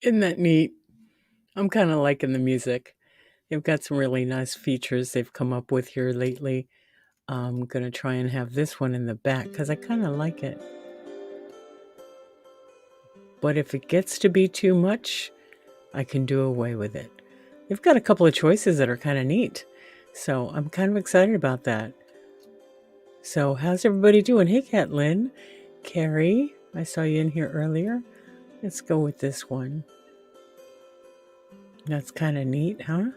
Isn't that neat? I'm kind of liking the music. They've got some really nice features they've come up with here lately. I'm going to try and have this one in the back because I kind of like it. But if it gets to be too much, I can do away with it. They've got a couple of choices that are kind of neat. So I'm kind of excited about that. So how's everybody doing? Hey, Catlin, Carrie, I saw you in here earlier. Let's go with this one. That's kind of neat, huh?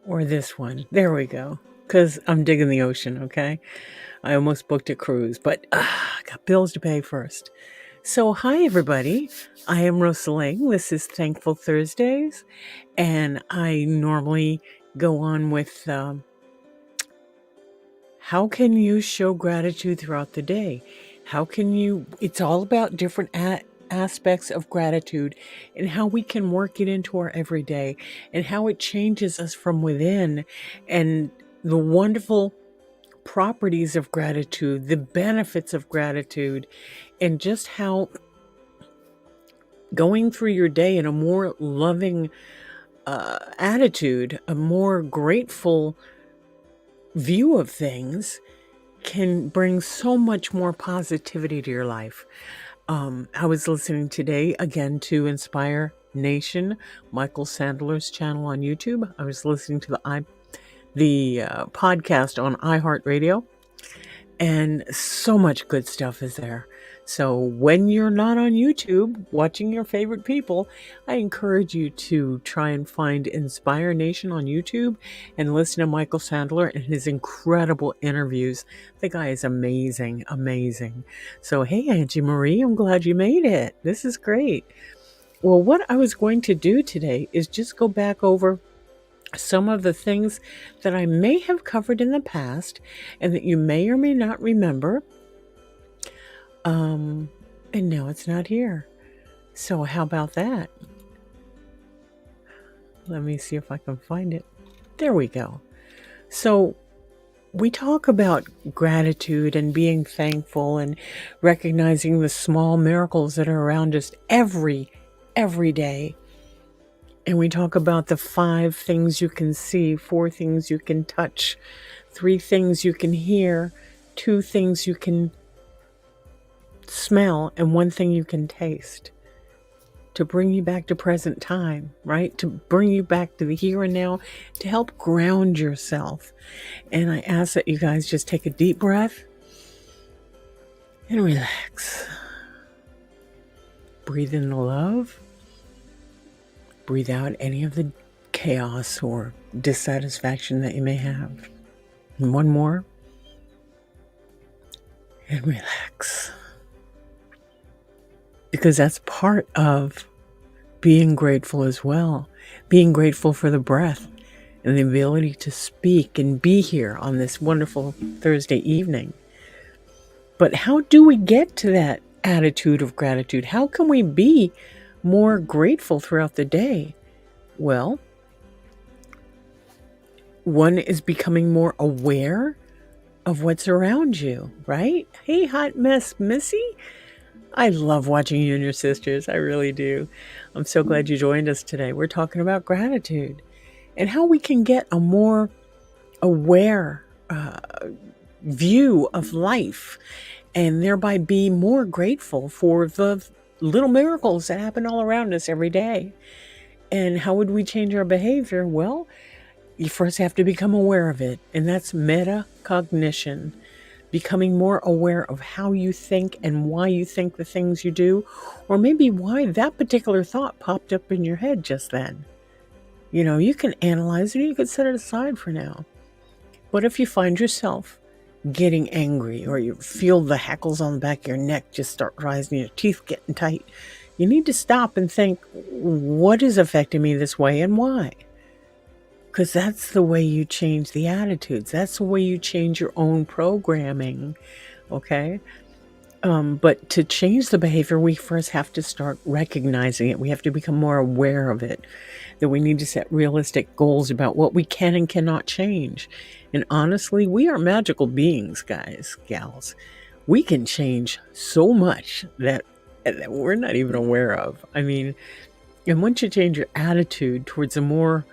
Or this one. There we go. Because I'm digging the ocean, okay? I almost booked a cruise, but I got bills to pay first. So, hi, everybody. I am Rosa Lang. This is Thankful Thursdays. And I normally go on with how can you show gratitude throughout the day? How can you, it's all about different aspects of gratitude and how we can work it into our everyday and how it changes us from within and the wonderful properties of gratitude, the benefits of gratitude, and just how going through your day in a more loving attitude, a more grateful view of things can bring so much more positivity to your life. I was listening today again to Inspire Nation, Michael Sandler's channel on YouTube. I was listening to the podcast on iHeartRadio, and so much good stuff is there. So when you're not on YouTube watching your favorite people, I encourage you to try and find Inspire Nation on YouTube and listen to Michael Sandler and his incredible interviews. The guy is amazing, amazing. So, hey, Angie Marie, I'm glad you made it. This is great. Well, what I was going to do today is just go back over some of the things that I may have covered in the past and that you may or may not remember. And now it's not here. So how about that? Let me see if I can find it. There we go. So we talk about gratitude and being thankful and recognizing the small miracles that are around us every day. And we talk about the 5 things you can see, 4 things you can touch, 3 things you can hear, 2 things you can smell, and 1 thing you can taste, to bring you back to present time, right? To bring you back to the here and now, to help ground yourself. And I ask that you guys just take a deep breath and relax. Breathe in the love. Breathe out any of the chaos or dissatisfaction that you may have. And 1 more. And relax. Because that's part of being grateful as well. Being grateful for the breath and the ability to speak and be here on this wonderful Thursday evening. But how do we get to that attitude of gratitude? How can we be more grateful throughout the day? Well, one is becoming more aware of what's around you, right? Hey, hot mess Missy. I love watching you and your sisters. I really do. I'm so glad you joined us today. We're talking about gratitude and how we can get a more aware view of life and thereby be more grateful for the little miracles that happen all around us every day. And how would we change our behavior? Well, you first have to become aware of it, and that's metacognition. Becoming more aware of how you think and why you think the things you do, or maybe why that particular thought popped up in your head just then. You know, you can analyze it, you can set it aside for now. But if you find yourself getting angry or you feel the hackles on the back of your neck just start rising, your teeth getting tight, you need to stop and think, what is affecting me this way and why? Because that's the way you change the attitudes. That's the way you change your own programming, okay? But to change the behavior, we first have to start recognizing it. We have to become more aware of it, that we need to set realistic goals about what we can and cannot change. And honestly, we are magical beings, guys, gals. We can change so much that we're not even aware of. I mean, And once you change your attitude towards a more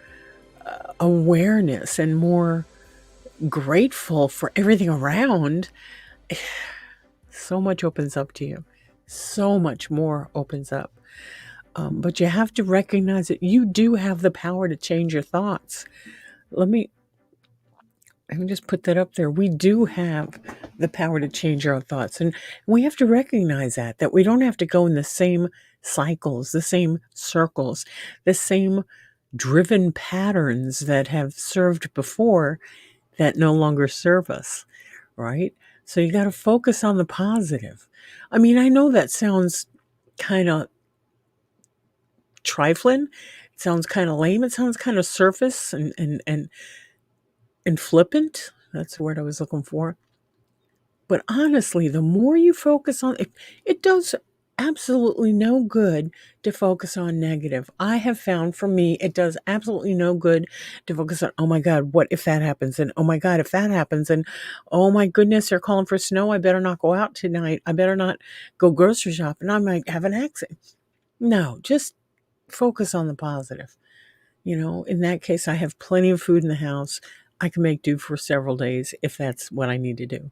awareness and more grateful for everything around, so much opens up to you. So much more opens up. But you have to recognize that you do have the power to change your thoughts. Let me just put that up there. We do have the power to change our thoughts. And we have to recognize that we don't have to go in the same cycles, the same circles, the same driven patterns that have served before that no longer serve us, right? So you got to focus on the positive. I mean, I know that sounds kind of trifling. It sounds kind of lame. It sounds kind of surface and flippant. That's the word I was looking for. But honestly, the more you focus on it does absolutely no good to focus on negative. I have found for me, it does absolutely no good to focus on, oh my God, what if that happens? And oh my God, if that happens? And oh my goodness, they're calling for snow. I better not go out tonight. I better not go grocery shopping. I might have an accident. No, just focus on the positive. In that case, I have plenty of food in the house. I can make do for several days if that's what I need to do.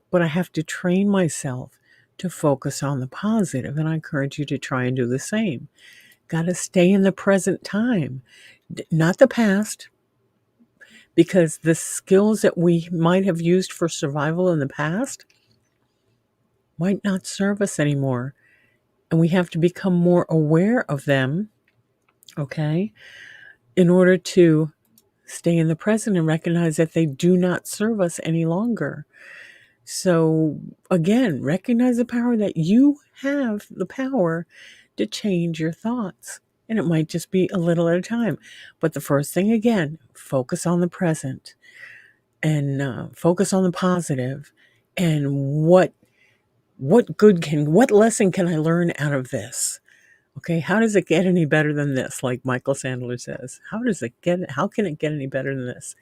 But I have to train myself to focus on the positive, and I encourage you to try and do the same. Got to stay in the present time, not the past, because the skills that we might have used for survival in the past might not serve us anymore. And we have to become more aware of them, okay, in order to stay in the present and recognize that they do not serve us any longer. So again, recognize the power that you have the power to change your thoughts. And it might just be a little at a time. But the first thing, again, focus on the present and focus on the positive. And what lesson can I learn out of this? Okay, how does it get any better than this? Like Michael Sandler says, how can it get any better than this?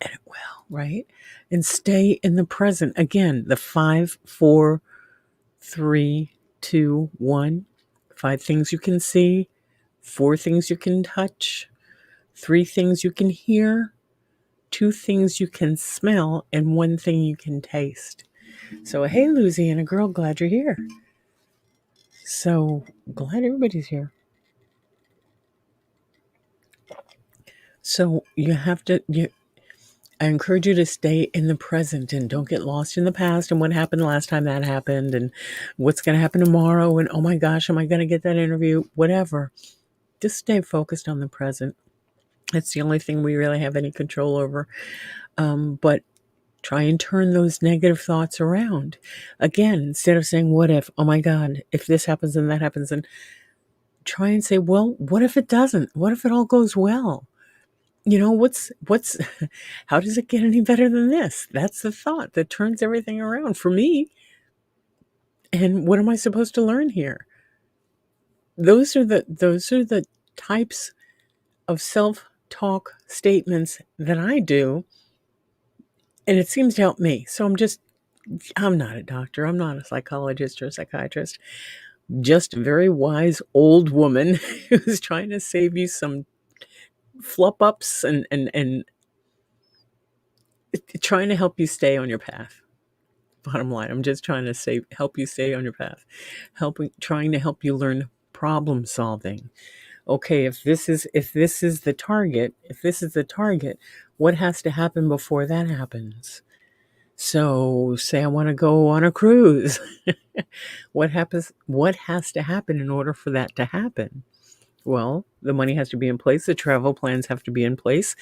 And it will, right? And stay in the present. Again, the 5, 4, 3, 2, 1. 5 things you can see, 4 things you can touch, 3 things you can hear, 2 things you can smell, and 1 thing you can taste. So, hey, Louisiana girl, glad you're here. So, glad everybody's here. So, I encourage you to stay in the present and don't get lost in the past and what happened last time that happened and what's going to happen tomorrow and oh my gosh, am I going to get that interview? Whatever. Just stay focused on the present. It's the only thing we really have any control over. But try and turn those negative thoughts around. Again, instead of saying, what if, oh my God, if this happens and that happens, and try and say, well, what if it doesn't? What if it all goes well? What's how does it get any better than this? That's the thought that turns everything around for me. And what am I supposed to learn here? Those are the types of self-talk statements that I do, and it seems to help me. So I'm not a doctor, I'm not a psychologist or a psychiatrist, just a very wise old woman who's trying to save you some flop ups and trying to help you stay on your path. Bottom line, I'm just trying to help you stay on your path, trying to help you learn problem solving. Okay, if this is the target, what has to happen before that happens? So, say I want to go on a cruise. What has to happen in order for that to happen? Well, the money has to be in place. The travel plans have to be in place.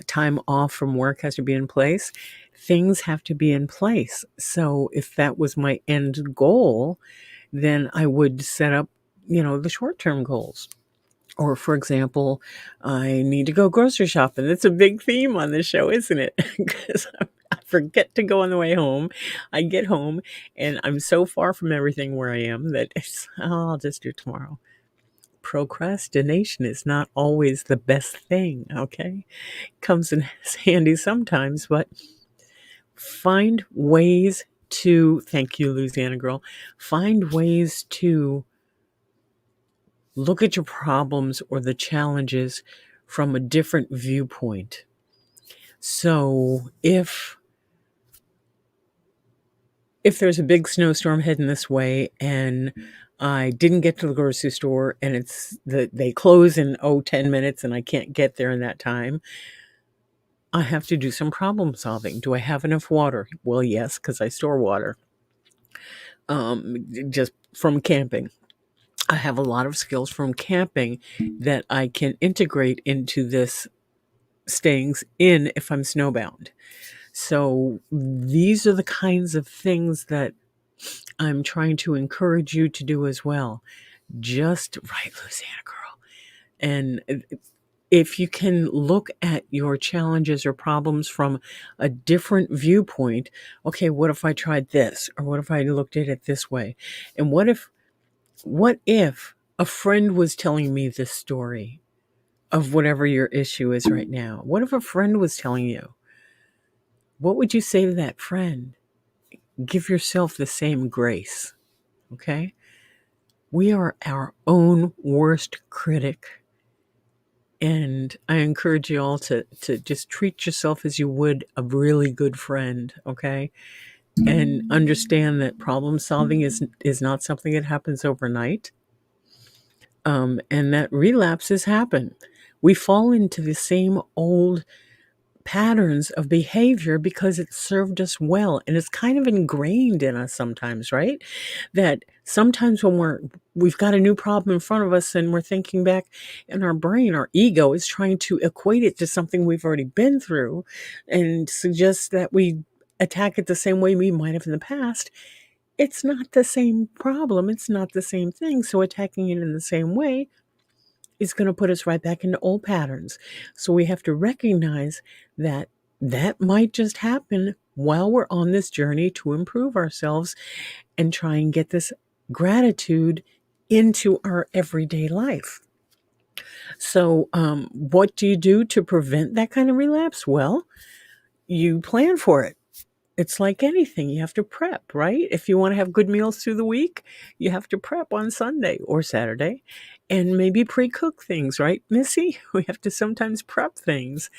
Time off from work has to be in place. Things have to be in place. So if that was my end goal, then I would set up, the short-term goals. Or, for example, I need to go grocery shopping. That's a big theme on this show, isn't it? Because I forget to go on the way home. I get home and I'm so far from everything where I am that I'll just do it tomorrow. Procrastination is not always the best thing, okay? Comes in handy sometimes, but find ways to, thank you, Louisiana girl, find ways to Look at your problems or the challenges from a different viewpoint. So if there's a big snowstorm heading this way and I didn't get to the grocery store and they close in 10 minutes and I can't get there in that time, I have to do some problem solving. Do I have enough water? Well, yes, because I store water. Just from camping. I have a lot of skills from camping that I can integrate into this staying in if I'm snowbound. So these are the kinds of things that I'm trying to encourage you to do as well. Just right, Louisiana girl. And if you can look at your challenges or problems from a different viewpoint, okay, what if I tried this? Or what if I looked at it this way? And what if a friend was telling me this story of whatever your issue is right now? What if a friend was telling you? What would you say to that friend? Give yourself the same grace, okay? We are our own worst critic. And I encourage you all to just treat yourself as you would a really good friend, okay? And understand that problem solving is not something that happens overnight. And that relapses happen. We fall into the same old patterns of behavior because it served us well, and it's kind of ingrained in us sometimes, right? That sometimes when we've got a new problem in front of us and we're thinking back in our brain, our ego is trying to equate it to something we've already been through and suggests that we attack it the same way we might have in the past. It's not the same problem, it's not the same thing, so attacking it in the same way is going to put us right back into old patterns. So we have to recognize that that might just happen while we're on this journey to improve ourselves and try and get this gratitude into our everyday life. So what do you do to prevent that kind of relapse? Well, you plan for it. It's like anything. You have to prep, right? If you want to have good meals through the week, you have to prep on Sunday or Saturday and maybe pre-cook things, right, Missy? We have to sometimes prep things.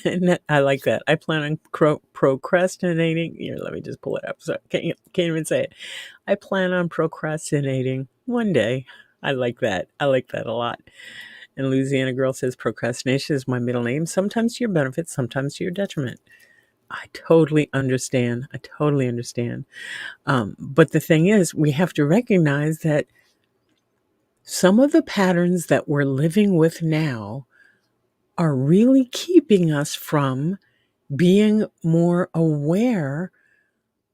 And I like that. I plan on procrastinating. Here, let me just pull it up. So can't even say it. I plan on procrastinating one day. I like that. I like that a lot. And Louisiana Girl says procrastination is my middle name, sometimes to your benefit, sometimes to your detriment. I totally understand. But the thing is, we have to recognize that some of the patterns that we're living with now are really keeping us from being more aware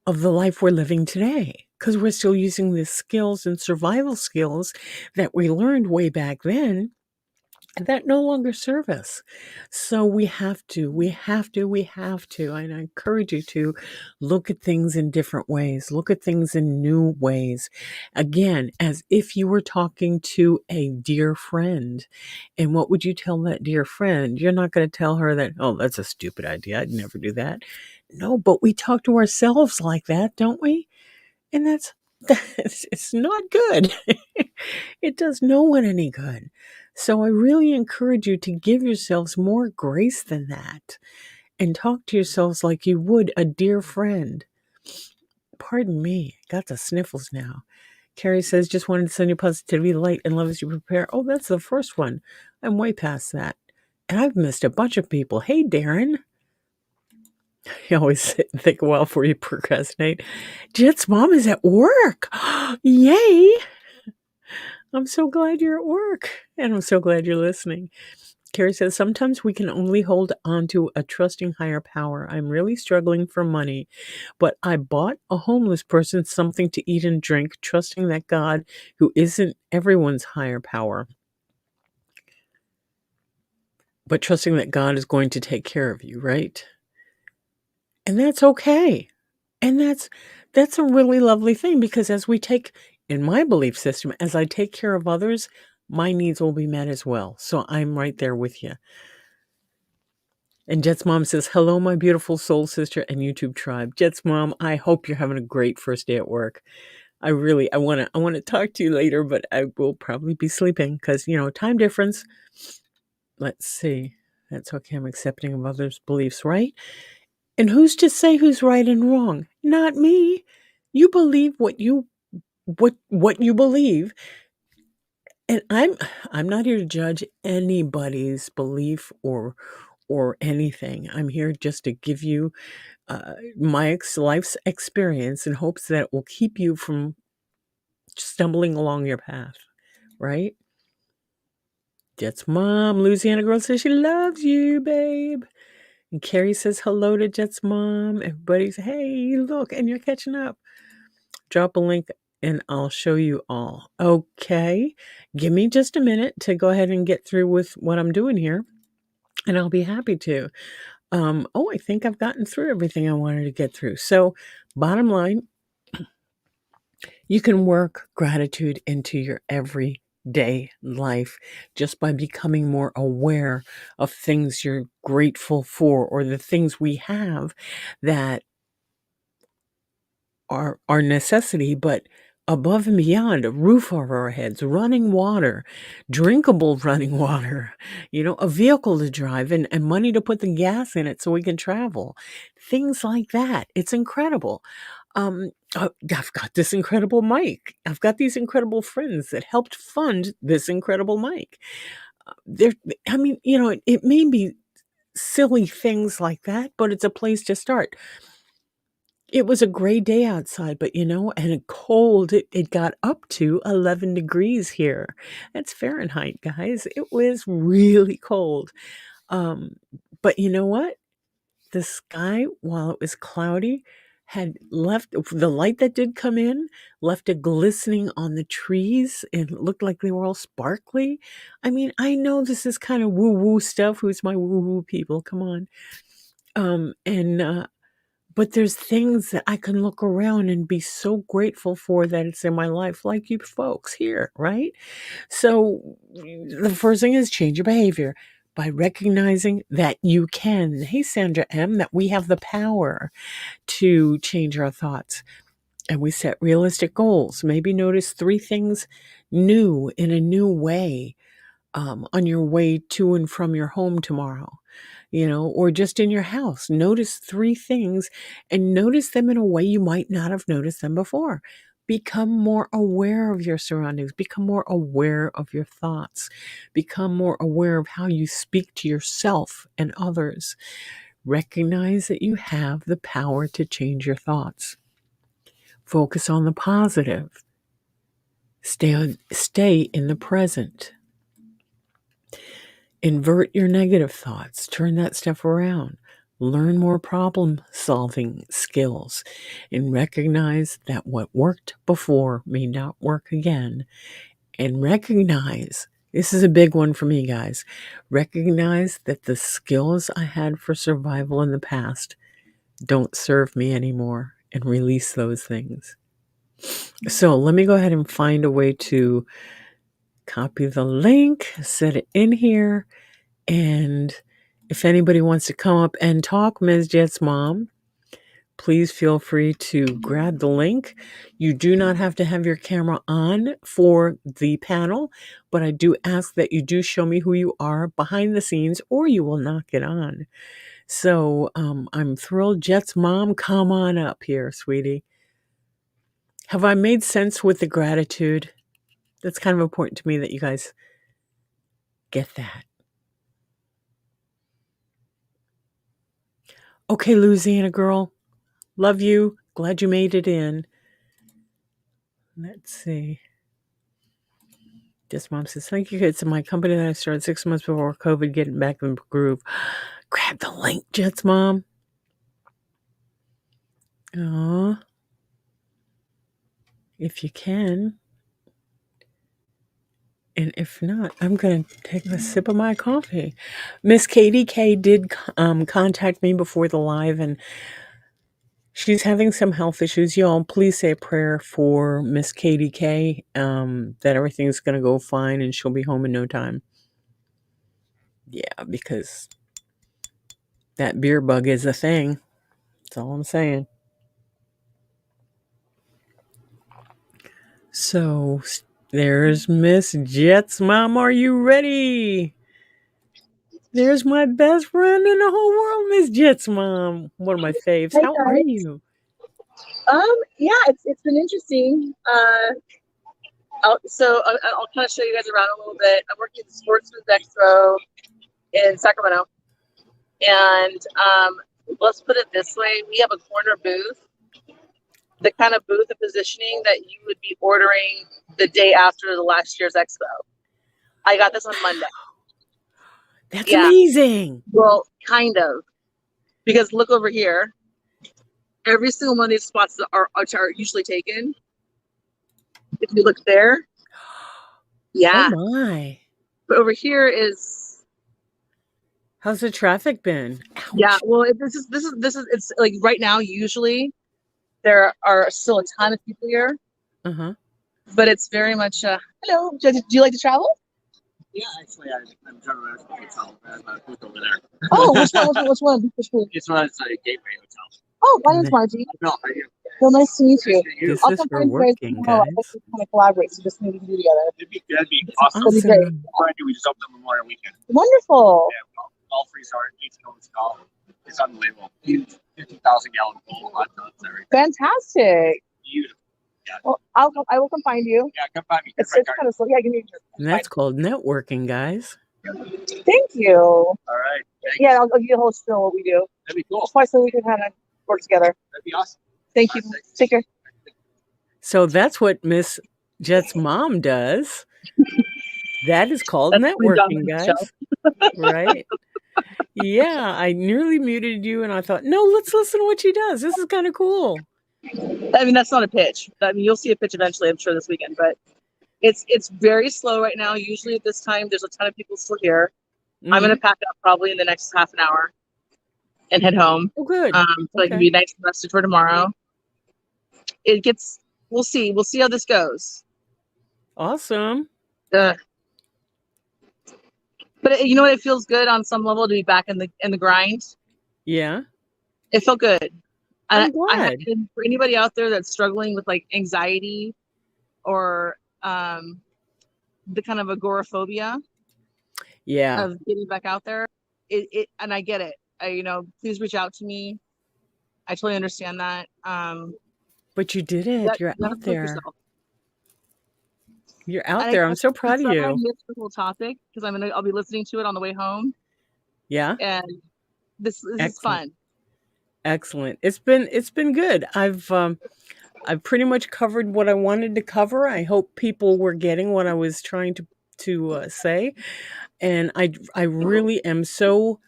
of the life we're living today, because we're still using the skills and survival skills that we learned way back then that no longer serve us. So we have to, and I encourage you to look at things in different ways, look at things in new ways. Again, as if you were talking to a dear friend. And what would you tell that dear friend? You're not going to tell her that, oh, that's a stupid idea. I'd never do that. No, but we talk to ourselves like that, don't we? And that's it's not good. It does no one any good. So I really encourage you to give yourselves more grace than that and talk to yourselves like you would a dear friend. Pardon me, got the sniffles now. Carrie says, just wanted to send you positivity, light, and love as you prepare. Oh, that's the first one. I'm way past that. And I've missed a bunch of people. Hey, Darren. You always think a while before you procrastinate. Jet's mom is at work. Yay. I'm so glad you're at work. And I'm so glad you're listening. Carrie says, sometimes we can only hold on to a trusting higher power. I'm really struggling for money, but I bought a homeless person something to eat and drink, trusting that God, who isn't everyone's higher power, but trusting that God is going to take care of you, right? And that's okay. And that's a really lovely thing, because as we take, in my belief system, as I take care of others, my needs will be met as well. So I'm right there with you. And Jet's mom says, hello, my beautiful soul sister and YouTube tribe. Jet's mom, I hope you're having a great first day at work. I want to talk to you later, but I will probably be sleeping because, time difference. Let's see. That's okay. I'm accepting of others' beliefs, right? And who's to say who's right and wrong? Not me. You believe what you believe, and I'm not here to judge anybody's belief or anything. I'm here just to give you my life's experience in hopes that it will keep you from stumbling along your path, right? Jet's mom, Louisiana girl, says she loves you, babe. And Carrie says hello to Jet's mom. Everybody's, hey, look, and you're catching up. Drop a link and I'll show you all. Okay. Give me just a minute to go ahead and get through with what I'm doing here, and I'll be happy to. I think I've gotten through everything I wanted to get through. So, bottom line, you can work gratitude into your everyday life just by becoming more aware of things you're grateful for, or the things we have that are our necessity, but above and beyond: a roof over our heads, running water, drinkable running water, a vehicle to drive, and money to put the gas in it so we can travel. Things like that. It's incredible. I've got this incredible mic. I've got these incredible friends that helped fund this incredible mic. It may be silly things like that, but it's a place to start. It was a gray day outside, but and cold. It got up to 11 degrees here. That's Fahrenheit, guys. It was really cold. But you know what? The sky, while it was cloudy, had left the light that did come in, left it glistening on the trees, and it looked like they were all sparkly. I mean, I know this is kind of woo-woo stuff. Who's my woo-woo people? Come on. But there's things that I can look around and be so grateful for that it's in my life, like you folks here, right? So the first thing is change your behavior by recognizing that you can. Hey, Sandra M., that we have the power to change our thoughts. And we set realistic goals. Maybe notice 3 things new in a new way on your way to and from your home tomorrow, or just in your house. Notice 3 things and notice them in a way you might not have noticed them before. Become more aware of your surroundings. Become more aware of your thoughts. Become more aware of how you speak to yourself and others. Recognize that you have the power to change your thoughts. Focus on the positive. Stay in the present. Invert your negative thoughts. Turn that stuff around. Learn more problem-solving skills and recognize that what worked before may not work again. And recognize, this is a big one for me, guys, recognize that the skills I had for survival in the past don't serve me anymore, and release those things. So let me go ahead and find a way to copy the link, set it in here, and if anybody wants to come up and talk, Ms. Jet's mom, please feel free to grab the link. You do not have to have your camera on for the panel, but I do ask that you do show me who you are behind the scenes, or you will not get on. So I'm thrilled. Jet's mom, come on up here, sweetie. Have I made sense with the gratitude? That's kind of important to me that you guys get that. Okay, Louisiana girl. Love you. Glad you made it in. Let's see. Just mom says, thank you. It's my company that I started 6 months before COVID, getting back in the groove. Grab the link, Jet's mom. Aw. If you can. And if not, I'm going to take a sip of my coffee. Miss Katie K did contact me before the live, and she's having some health issues. Y'all, please say a prayer for Miss Katie K, that everything's going to go fine and she'll be home in no time. Yeah, because that beer bug is a thing. That's all I'm saying. So there's Miss Jet's mom. Are you ready? There's my best friend in the whole world, Miss Jet's mom. One of my faves. Hey How are guys. you? Yeah, it's been interesting. I'll kind of show you guys around a little bit. I'm working at the Sportsman's Expo in Sacramento, and let's put it this way: we have a corner booth, the kind of booth and positioning that you would be ordering the day after the last year's expo. I got this on Monday. That's Yeah, amazing. well, kind of, because look over here. Every single one of these spots are usually taken. If you look there, Oh yeah. my. But over here is, How's the traffic been? yeah. Ouch. Well, it's like right now. Usually there are still a ton of people here, Uh-huh. but it's very much. Hello. Do you like to travel? Yeah, actually, I'm driving around to the hotel. I have a booth over there. Oh, which one? Which one? Which one? It's one that's a Gateway Hotel. Oh, my name's Margie. No, are you? Well, nice to meet you. This I'll is come for find you guys working, tomorrow. I think guys. we kind of collaborate, so just maybe we can do together. That'd be awesome. That'd be great. Awesome. Brand new. We just opened up Memorial Weekend. Wonderful. Yeah, all free start. 18 ounce golf. It's unbelievable. Huge 50,000-gallon pool, hot tubs, everything. Fantastic. Beautiful. Well, I will come find you. Yeah, come find me. It's kind of slow. Yeah, give me And that's called networking, guys. Thank you. All right. Thank Yeah, I'll give you a whole spiel of what we do. That'd be cool. Twice so we can kind of work together. That'd be awesome. Thank you. Take care. So that's what Miss Jet's mom does. That is called That's my job networking, on the guys. show. Right? Yeah, I nearly muted you and I thought, no, let's listen to what she does. This is kind of cool. I mean, that's not a pitch. I mean, you'll see a pitch eventually, I'm sure, this weekend. But it's very slow right now. Usually at this time, there's a ton of people still here. Mhm. I'm going to pack up probably in the next half an hour and head home. Oh, good. So I can be nice and rested for tomorrow. We'll see. We'll see how this goes. Awesome. But you know what? It feels good on some level to be back in the grind. Yeah. It felt good. I'm glad. For anybody out there that's struggling with like anxiety or the kind of agoraphobia Yeah. of getting back out there, and I get it. Please reach out to me. I totally understand that. But you did it. You're out there. Yourself. You're out there. I'm so proud of you. I missed the whole topic because I'll be listening to it on the way home. Yeah. And this is fun. Excellent. It's been good. I've pretty much covered what I wanted to cover. I hope people were getting what I was trying to say. And I really am so,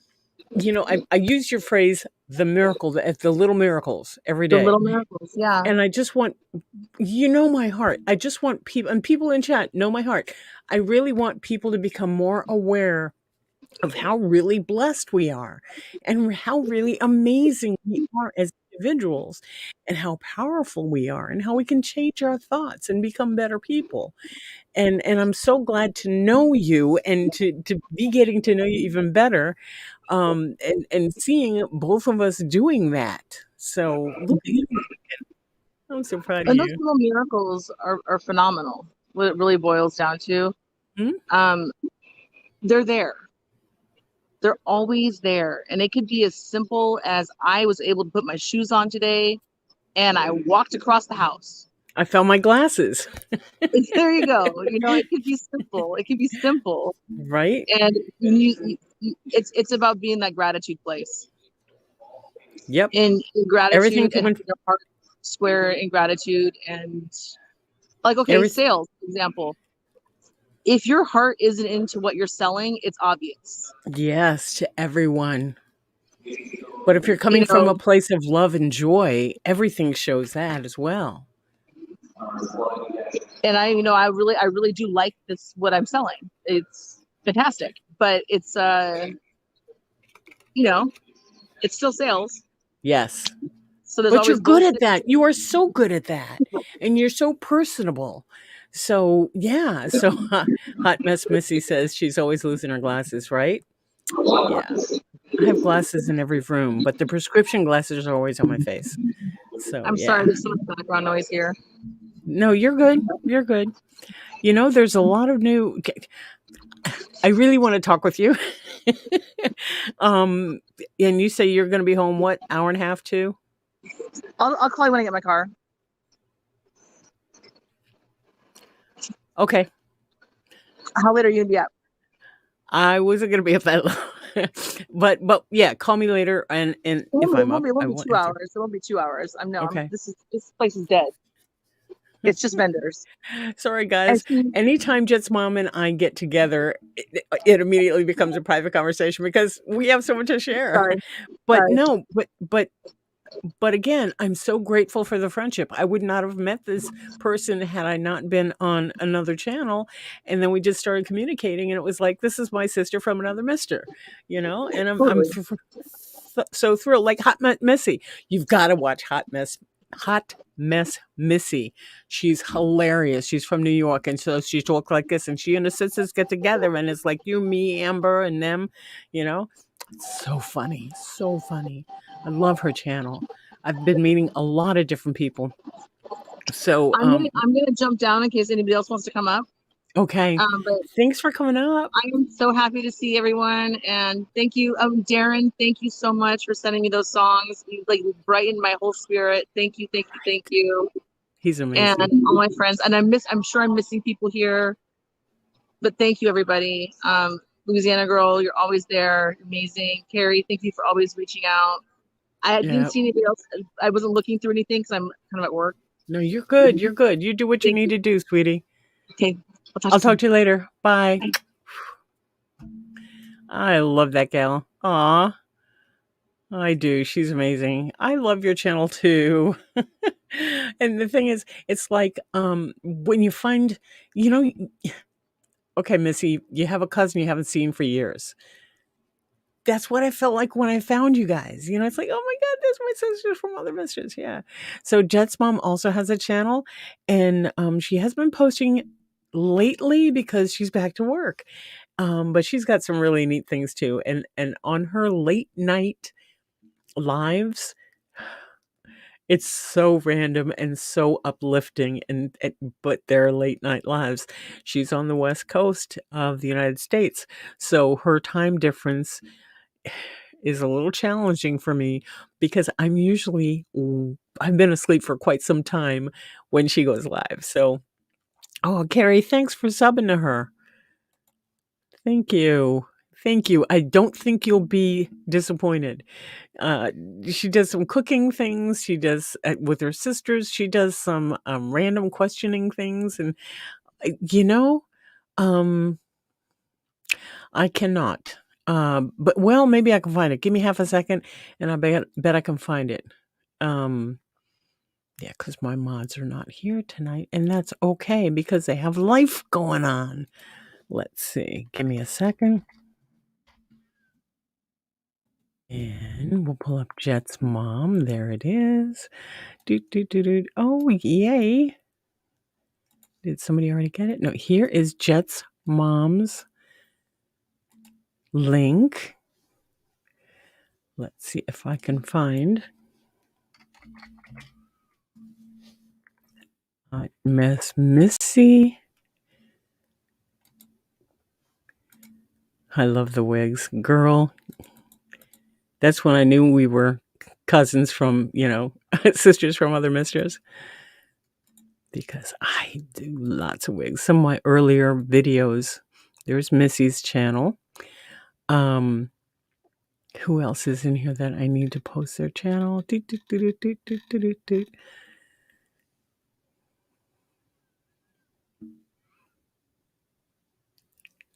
I use your phrase, the miracle, the little miracles every day. The little miracles, yeah. And I just want, my heart. I just want people, and people in chat know my heart. I really want people to become more aware of how really blessed we are and how really amazing we are as individuals and how powerful we are and how we can change our thoughts and become better people. And I'm so glad to know you and to be getting to know you even better, and seeing both of us doing that. So look at you. I'm so proud of And you. those little miracles are phenomenal. What it really boils down to, they're there. They're always there. And it could be as simple as I was able to put my shoes on today and I walked across the house. I found my glasses. There you go. It could be simple. It could be simple. Right. And it's about being that gratitude place. Yep. In gratitude, Everything and your heart square in gratitude, and like, sales, for example. If your heart isn't into what you're selling, it's obvious. Yes, to everyone. But if you're coming from a place of love and joy, everything shows that as well. And I really do like this, what I'm selling. It's fantastic, but it's it's still sales. Yes. So but you're good at that. You are so good at that. And you're so personable. So, yeah. So, Hot Mess Missy says she's always losing her glasses, right? Yeah. I have glasses in every room, but the prescription glasses are always on my face. So, I'm sorry, there's so much background noise here. No, you're good. You're good. You know, there's a lot of new. I really want to talk with you. um, and you say you're going to be home what, hour and a half, 2? I'll call you when I get my car. Okay, How late are you gonna be up? I wasn't going to be up that long, but yeah, call me later, and if I'm up, It I won't be won't 2 answer. hours. It won't be 2 hours. Okay. This place is dead. It's just vendors. Sorry, And guys. see, Anytime Jet's mom and I get together, it immediately becomes a private conversation because we have so much to share. sorry, But sorry. no, but again, I'm so grateful for the friendship. I would not have met this person had I not been on another channel. And then we just started communicating, and it was like, this is my sister from another mister, and I'm Totally. so thrilled. Like Missy. You've got to watch Hot Mess Missy. She's hilarious. She's from New York, and so she talks like this, and she and her sisters get together, and it's like you, me, Amber, and them, you know. It's so funny, so funny. I love her channel. I've been meeting a lot of different people. So, I'm gonna jump down in case anybody else wants to come up. okay. But Thanks for coming up. I am so happy to see everyone, and thank you, Darren. Thank you so much for sending me those songs. You like brightened my whole spirit. Thank you, thank you, thank you, He's and amazing. all my friends. And I'm sure I'm missing people here, but thank you, everybody. Louisiana girl, you're always there. Amazing. Carrie, thank you for always reaching out. I Yeah. didn't see anybody else. I wasn't looking through anything because I'm kind of at work. No, you're good. You're good. You do what you Thank need you. to do, sweetie. Okay, I'll talk to you later. Bye. Bye. I love that gal. Aw. I do. She's amazing. I love your channel too. And the thing is, it's like when you find, you know, okay, Missy, you have a cousin you haven't seen for years. That's what I felt like when I found you guys. It's like, oh my God, there's my sisters from Other Misters. Yeah. So Jet's mom also has a channel, and she has been posting lately because she's back to work. But she's got some really neat things too. And on her late night lives, it's so random and so uplifting, but they're late night lives. She's on the West Coast of the United States, so her time difference is a little challenging for me because I've been asleep for quite some time when she goes live. So, oh, Carrie, thanks for subbing to her. Thank you. Thank you. I don't think you'll be disappointed. She does some cooking things. She does with her sisters. She does some random questioning things, and you know, um, I cannot. But well, maybe I can find it. Give me half a second, and I bet I can find it. Yeah, because my mods are not here tonight, and that's okay because they have life going on. Let's see. Give me a second. And we'll pull up Jet's mom. There it is. Oh, yay. Did somebody already get it? No, here is Jet's mom's link. Let's see if I can find Miss Missy. I love the wigs. Girl, that's when I knew we were cousins from, sisters from Other Misters. Because I do lots of wigs. Some of my earlier videos, there's Missy's channel. Who else is in here that I need to post their channel?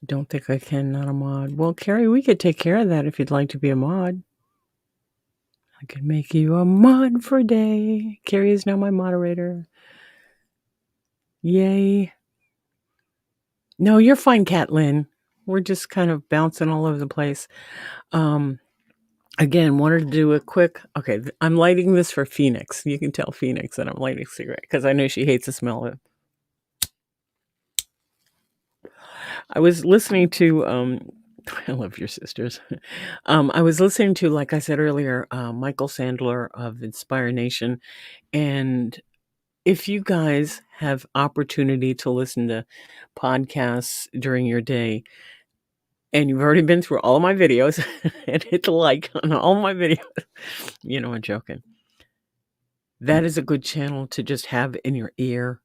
Don't think I can, not a mod. Well, Carrie, we could take care of that if you'd like to be a mod. I could make you a mod for a day. Carrie is now my moderator. Yay. No, you're fine, Catlin. We're just kind of bouncing all over the place. Again, wanted to do a quick, okay, I'm lighting this for Phoenix. You can tell Phoenix that I'm lighting a cigarette because I know she hates the smell of it. I was listening to, I love your sisters. I was listening to, like I said earlier, Michael Sandler of Inspire Nation, and if you guys have opportunity to listen to podcasts during your day, and you've already been through all of my videos and hit the like on all my videos, I'm joking. That is a good channel to just have in your ear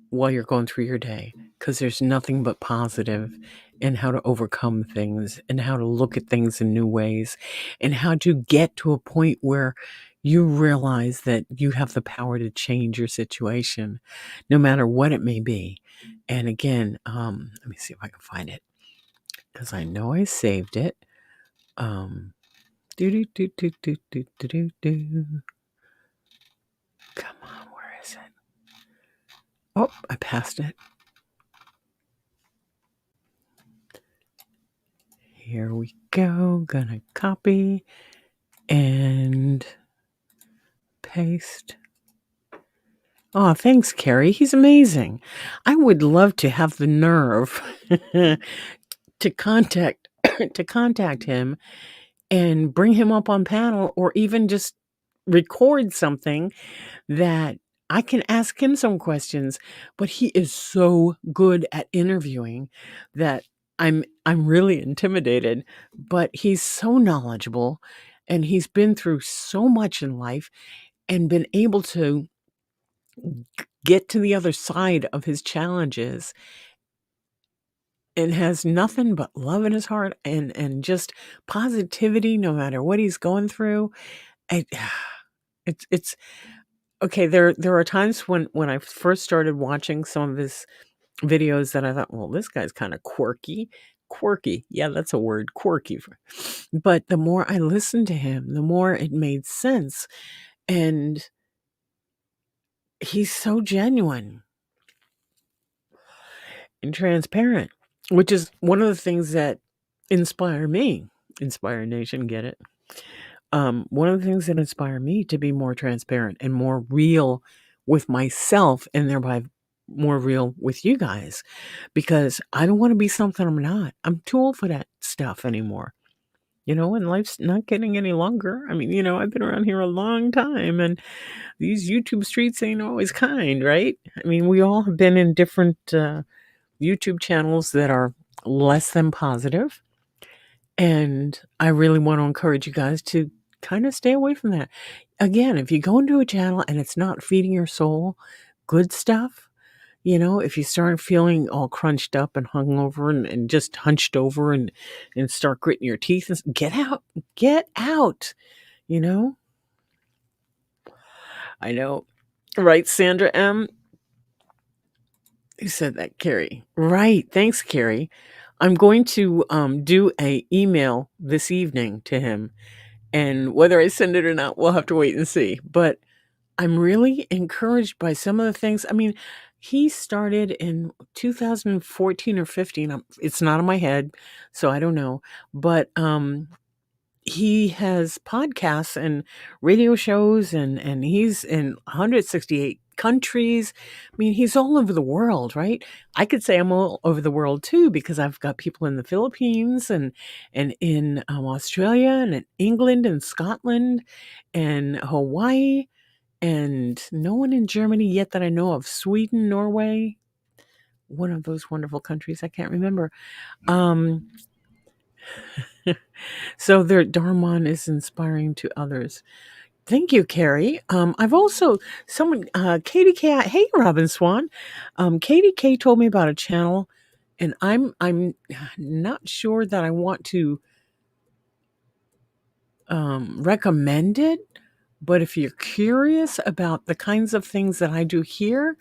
while you're going through your day, because there's nothing but positive in how to overcome things and how to look at things in new ways and how to get to a point where you realize that you have the power to change your situation, no matter what it may be. And again, let me see if I can find it, because I know I saved it. Do do do do do do do do do. Come on, where is it? Oh, I passed it. Here we go. Gonna copy and paste. Oh, thanks, Carrie. He's amazing. I would love to have the nerve to contact to contact him and bring him up on panel, or even just record something that I can ask him some questions. But he is so good at interviewing that I'm really intimidated, but he's so knowledgeable and he's been through so much in life and been able to get to the other side of his challenges, and has nothing but love in his heart and just positivity no matter what he's going through. I, it's okay. There are times when I first started watching some of his videos that I thought, well, this guy's kind of quirky. Quirky. Yeah, that's a word, quirky. But the more I listened to him, the more it made sense. And he's so genuine and transparent, which is one of the things that inspire me. Inspire Nation, get it? One of the things that inspire me to be more transparent and more real with myself, and thereby more real with you guys, because I don't want to be something I'm not. I'm too old for that stuff anymore. And life's not getting any longer. I mean, I've been around here a long time, and these YouTube streets ain't always kind, right? I mean, we all have been in different YouTube channels that are less than positive. And I really want to encourage you guys to kind of stay away from that. Again, if you go into a channel and it's not feeding your soul good stuff, if you start feeling all crunched up and hungover and just hunched over and start gritting your teeth, and get out, I know. Right, Sandra M? Who said that? Carrie. Right. Thanks, Carrie. I'm going to do a email this evening to him, and whether I send it or not, we'll have to wait and see. But I'm really encouraged by some of the things. I mean, he started in 2014 or 15. It's not in my head, so I don't know. But he has podcasts and radio shows, and he's in 168 countries. I mean, he's all over the world, right? I could say I'm all over the world too, because I've got people in the Philippines and in Australia and in England and Scotland and Hawaii, and no one in Germany yet that I know of. Sweden, Norway, one of those wonderful countries I can't remember. So their Dharma is inspiring to others. Thank you, Carrie. I've also Katie K. Hey, Robin Swan. Katie K. told me about a channel, and I'm not sure that I want to recommend it. But if you're curious about the kinds of things that I do here,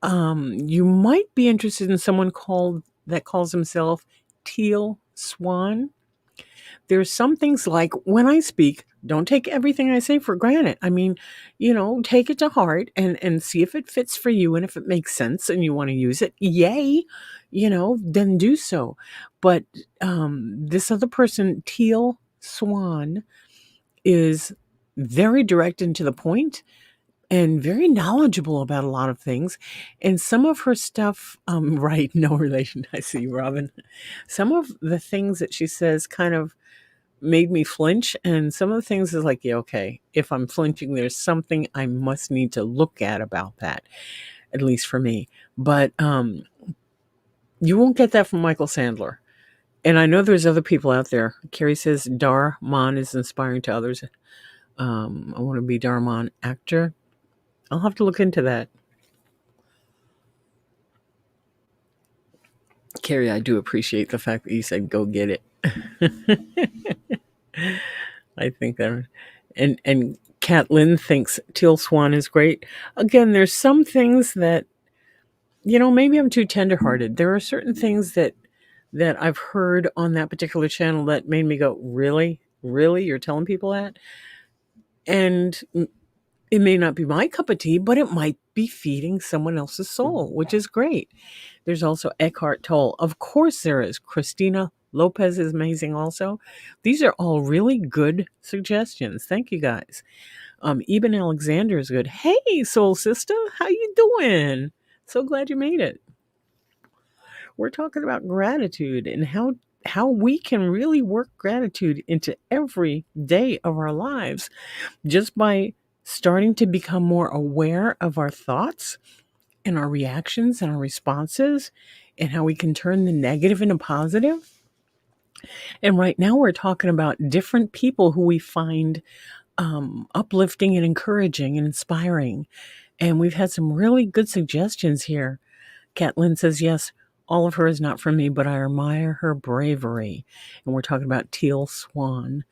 you might be interested in someone that calls himself Teal Swan. There's some things, like when I speak, don't take everything I say for granted. I mean, take it to heart and see if it fits for you, and if it makes sense and you want to use it, yay, then do so. But this other person, Teal Swan, is very direct and to the point and very knowledgeable about a lot of things. And some of her stuff, right, no relation. I see you, Robin. Some of the things that she says kind of made me flinch. And some of the things is like, yeah, okay, if I'm flinching, there's something I must need to look at about that, at least for me. But you won't get that from Michael Sandler. And I know there's other people out there. Carrie says Darman is inspiring to others. I want to be Darman actor. I'll have to look into that. Carrie, I do appreciate the fact that you said go get it. I think that, and Catlin thinks Teal Swan is great. Again, there's some things that, maybe I'm too tenderhearted. There are certain things that I've heard on that particular channel that made me go, really, really, you're telling people that, and it may not be my cup of tea, but it might be feeding someone else's soul, which is great. There's also Eckhart Tolle. Of course there is. Christina Lopez is amazing also. These are all really good suggestions. Thank you guys. Eben Alexander is good. Hey, soul sister, how you doing? So glad you made it. We're talking about gratitude and how we can really work gratitude into every day of our lives just by starting to become more aware of our thoughts and our reactions and our responses and how we can turn the negative into positive. And right now we're talking about different people who we find uplifting and encouraging and inspiring. And we've had some really good suggestions here. Catlin says, yes, all of her is not for me, but I admire her bravery. And we're talking about Teal Swan.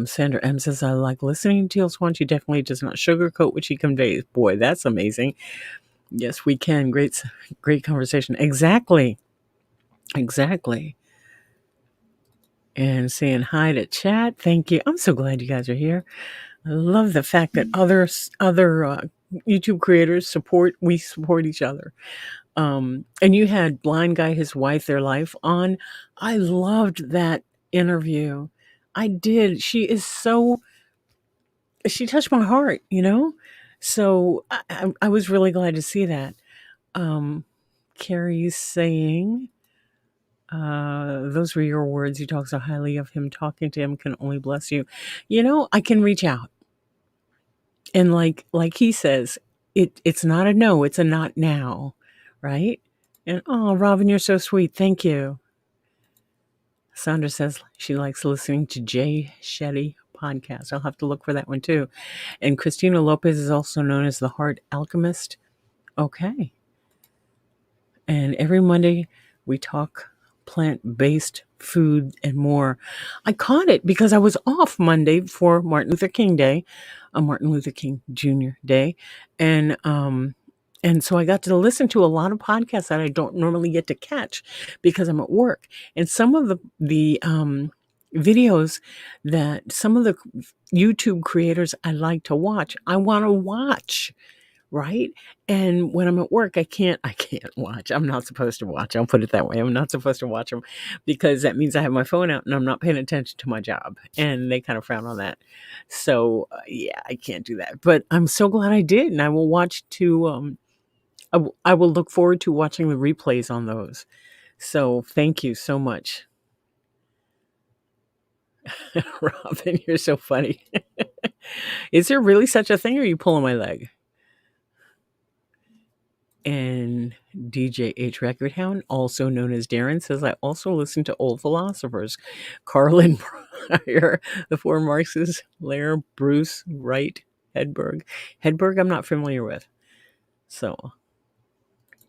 Sandra M says, I like listening to Teal Swan. She definitely does not sugarcoat what she conveys. Boy, that's amazing. Yes, we can. Great conversation. Exactly. And saying hi to chat. Thank you. I'm so glad you guys are here. I love the fact that other YouTube creators we support each other. And you had Blind Guy, his wife, their life on. I loved that interview. I did. She touched my heart, So I was really glad to see that. Carrie's saying, those were your words. You talk so highly of him. Talking to him can only bless you. I can reach out. And like he says, it's not a no, it's a not now. Right? And oh, Robin, you're so sweet. Thank you. Sandra says she likes listening to Jay Shetty podcast. I'll have to look for that one too. And Christina Lopez is also known as the Heart Alchemist. Okay. And every Monday we talk plant-based food and more. I caught it because I was off Monday for Martin Luther King Day, Martin Luther King Jr. Day. And so I got to listen to a lot of podcasts that I don't normally get to catch because I'm at work. And some of the videos that some of the YouTube creators I like to watch, I want to watch. Right. And when I'm at work, I can't watch. I'm not supposed to watch. I'll put it that way. I'm not supposed to watch them because that means I have my phone out and I'm not paying attention to my job. And they kind of frown on that. So yeah, I can't do that. But I'm so glad I did. And I will watch I will look forward to watching the replays on those. So thank you so much. Robin, you're so funny. Is there really such a thing, or are you pulling my leg? And DJ H. Record Hound, also known as Darren, says, I also listen to old philosophers. Carlin Pryor, the four Marxists, Lair, Bruce, Wright, Hedberg. Hedberg, I'm not familiar with. So,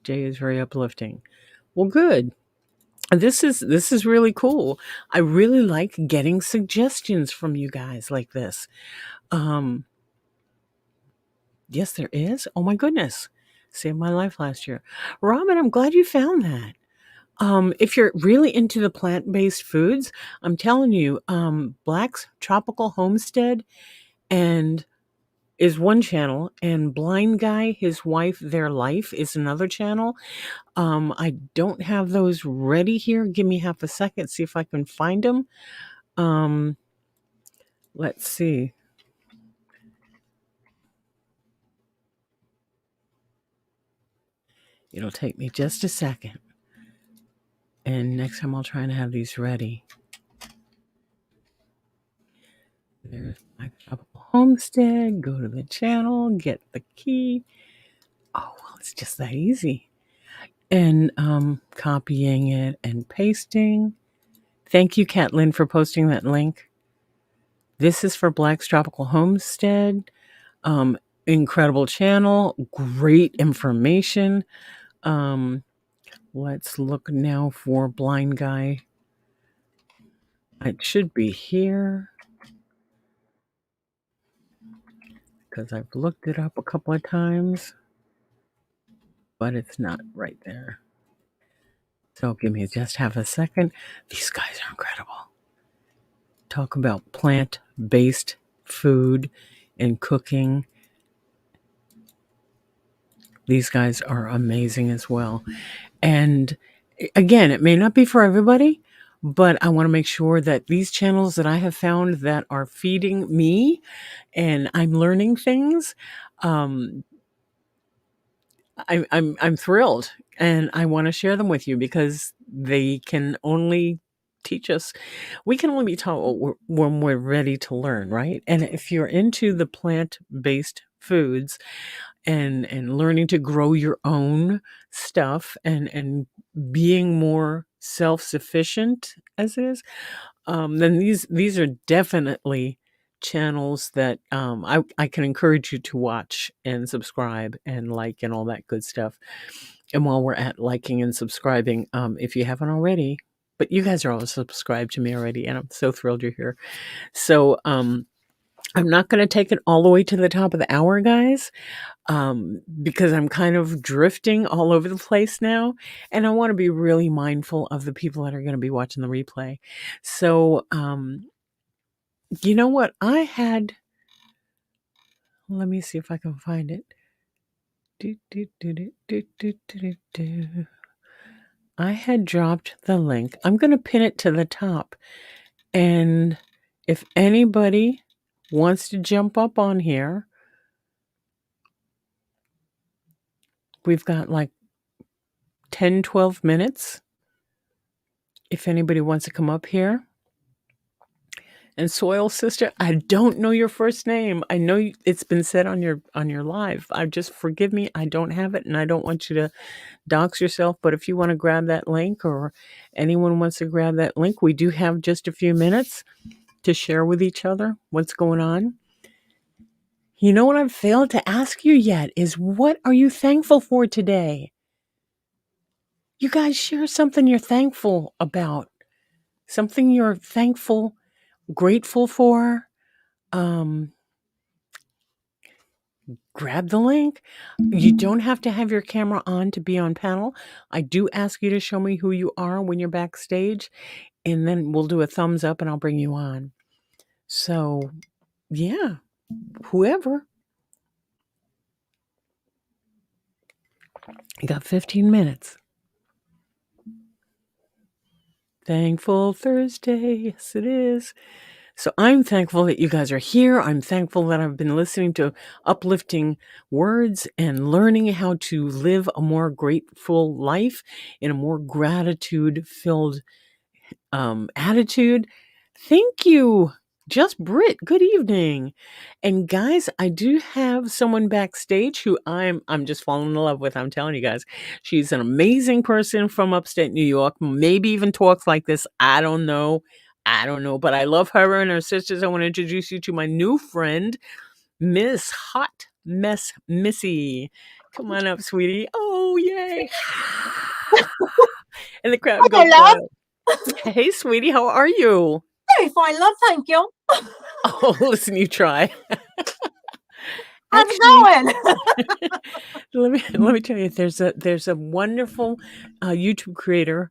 Jay is very uplifting. Well, good. This is really cool. I really like getting suggestions from you guys like this. Yes, there is. Oh my goodness. Saved my life last year. Robin, I'm glad you found that. If you're really into the plant-based foods, I'm telling you, Black's Tropical Homestead and is one channel, and Blind Guy, his wife, their life is another channel. I don't have those ready here. Give me half a second, see if I can find them. Let's see. It'll take me just a second. And next time I'll try and have these ready. There's my Tropical Homestead. Go to the channel, get the key. Oh, well, it's just that easy. And copying it and pasting. Thank you, Catlin, for posting that link. This is for Black's Tropical Homestead. Incredible channel, great information. Let's look now for Blind Guy. It should be here because I've looked it up a couple of times, but it's not right there. So give me just half a second. These guys are incredible. Talk about plant-based food and cooking. These guys are amazing as well. And again, it may not be for everybody, but I want to make sure that these channels that I have found that are feeding me and I'm learning things, I'm thrilled, and I want to share them with you because they can only teach us. We can only be taught when we're ready to learn, right? And if you're into the plant-based foods and learning to grow your own stuff and being more self-sufficient as it is, then these are definitely channels that I can encourage you to watch and subscribe and like and all that good stuff. And while we're at liking and subscribing, if you haven't already, but you guys are all subscribed to me already, and I'm so thrilled you're here. So I'm not going to take it all the way to the top of the hour, guys, because I'm kind of drifting all over the place now, and I want to be really mindful of the people that are going to be watching the replay. So, you know what? Let me see if I can find it. I had dropped the link. I'm going to pin it to the top. And if anybody wants to jump up on here, we've got like 10, 12 minutes. If anybody wants to come up here. And Soil Sister, I don't know your first name. I know it's been said on your live. Forgive me. I don't have it, and I don't want you to dox yourself. But if you want to grab that link, or anyone wants to grab that link, we do have just a few minutes to share with each other what's going on. You know what I've failed to ask you yet is, what are you thankful for today? You guys share something you're thankful about, something you're thankful, grateful for. Grab the link. You don't have to have your camera on to be on panel. I do ask you to show me who you are when you're backstage, and then we'll do a thumbs up and I'll bring you on. So, yeah, whoever. You got 15 minutes. Thankful Thursday. Yes, it is. So I'm thankful that you guys are here. I'm thankful that I've been listening to uplifting words and learning how to live a more grateful life in a more gratitude-filled attitude. Thank you. Just Brit, good evening. And guys, I do have someone backstage who I'm just falling in love with. I'm telling you guys, she's an amazing person from upstate New York. Maybe even talks like this. I don't know, but I love her and her sisters. I want to introduce you to my new friend, Miss Hot Mess Missy. Come on up, sweetie. Oh, yay. And the crowd goes wild. Hey, sweetie, how are you? Very fine, love, thank you. Oh, listen, you try. How's it going? let me tell you, there's a wonderful YouTube creator.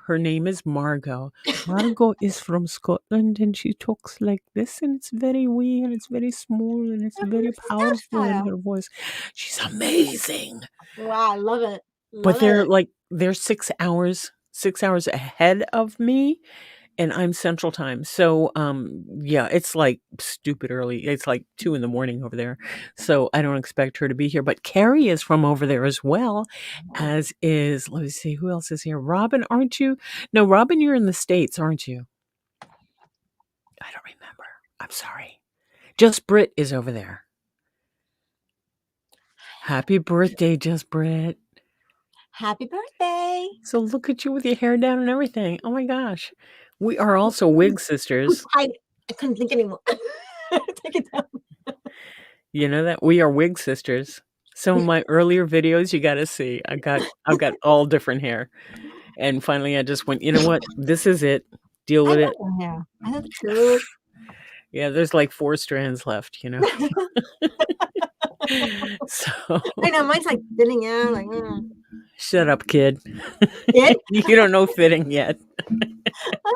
Her name is Margot. Margot is from Scotland, and she talks like this, and it's very wee, and it's very small, and it's very powerful in her voice. She's amazing. Wow, I love it. But they're 6 hours ahead of me, and I'm Central Time. So, yeah, it's like stupid early. It's like 2 a.m. over there. So I don't expect her to be here. But Carrie is from over there as well, as is, let me see, who else is here? Robin, aren't you? No, Robin, you're in the States, aren't you? I don't remember. I'm I'm sorry. Just Brit is over there. Happy birthday, Just Brit. Happy birthday. So look at you with your hair down and everything. Oh my gosh. We are also wig sisters. I couldn't think anymore. Take it down. You know that? We are wig sisters. Some of my earlier videos you got to see. I've got all different hair. And finally I just went, you know what? This is it. Deal with it. Yeah, I love it. Yeah, there's like 4 strands left, you know. So I know mine's like thinning out. Like, shut up, kid. Kid? You don't know fitting yet.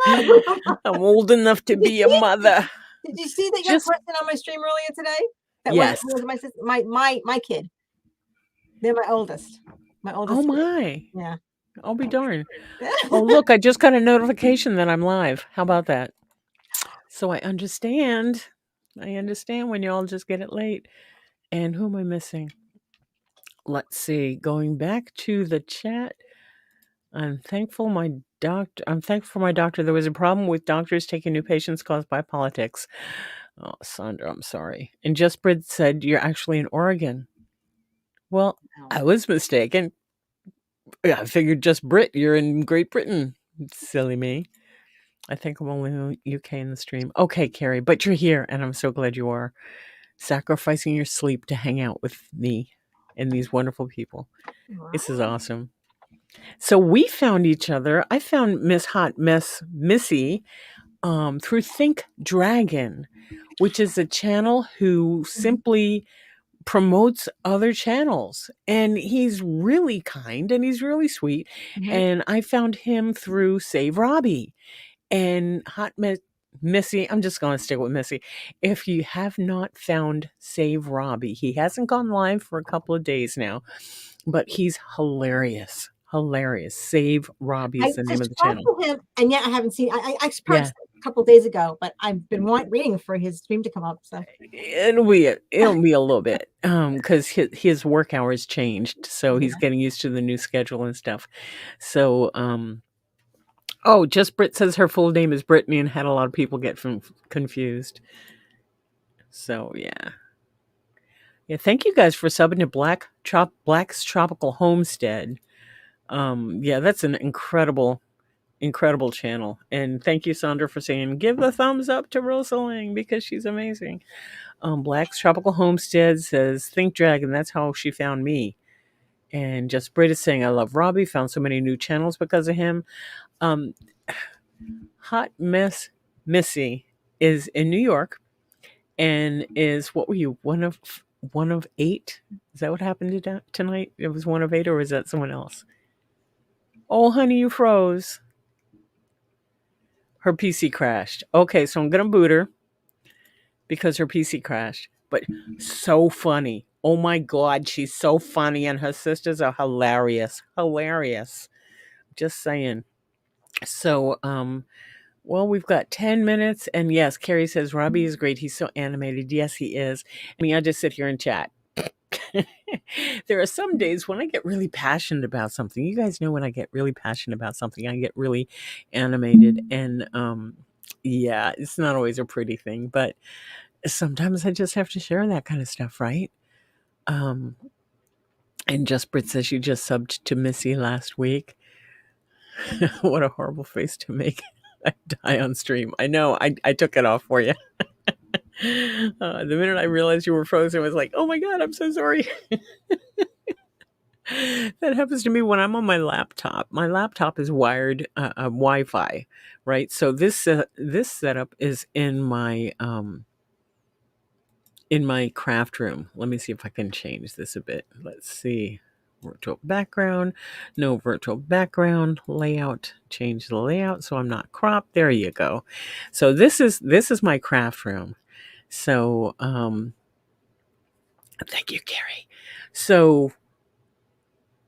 I'm old enough to be a mother. Did you see that young person on my stream earlier today? That Yes. was my sister, my kid. They're my oldest. Oh my. Yeah. I'll be darned. Oh, look, I just got a notification that I'm live. How about that? So I understand. When y'all just get it late. And who am I missing? Let's see. Going back to the chat. I'm thankful for my doctor. There was a problem with doctors taking new patients caused by politics. Oh, Sandra, I'm sorry. And Just Brit said you're actually in Oregon. Well, I was mistaken. I figured Just Brit, you're in Great Britain. Silly me. I think I'm only in UK in the stream. Okay, Carrie, but you're here, and I'm so glad you are. Sacrificing your sleep to hang out with me and these wonderful people. Wow. This is awesome. So we found each other. I found Miss Hot Mess Missy through Think Dragon, which is a channel who simply promotes other channels, and he's really kind and he's really sweet. Mm-hmm. And I found him through Save Robbie and Hot Missy. I'm just going to stick with Missy. If you have not found Save Robbie, he hasn't gone live for a couple of days now, but he's hilarious. Save Robbie is the name of the channel. Him, and yet I haven't seen. I expressed a couple of days ago, but I've been waiting for his stream to come up. So it'll be a little bit because his work hours changed, so he's getting used to the new schedule and stuff. So Just Brit says her full name is Brittany and had a lot of people get confused. So yeah. Thank you guys for subbing to Black's Tropical Homestead. That's an incredible channel. And thank you, Sandra, for saying give the thumbs up to Rosa Lang because she's amazing. Black's Tropical Homestead says Think Dragon, that's how she found me. And Just Brit is saying I love Robbie, found so many new channels because of him. Hot Mess Missy is in New York and is, what were you, one of 8? Is that what happened tonight? It was one of 8, or was that someone else? Oh, honey, you froze. Her PC crashed. Okay, so I'm going to boot her because her PC crashed. But so funny. Oh my God, she's so funny. And her sisters are hilarious. Just saying. So, we've got 10 minutes. And yes, Carrie says, Robbie is great. He's so animated. Yes, he is. I mean, I just sit here and chat. There are some days when I get really passionate about something. You guys know when I get really passionate about something, I get really animated. And it's not always a pretty thing, but sometimes I just have to share that kind of stuff, right? And Just Brit says she just subbed to Missy last week. What a horrible face to make. I die on stream. I know. I took it off for you. The minute I realized you were frozen, I was like, oh my God, I'm so sorry. That happens to me when I'm on my laptop. My laptop is wired Wi-Fi, right? So this setup is in my craft room. Let me see if I can change this a bit. Let's see. Virtual background, no virtual background, layout, change the layout so I'm not cropped. There you go. So this is my craft room. So thank you, Carrie. So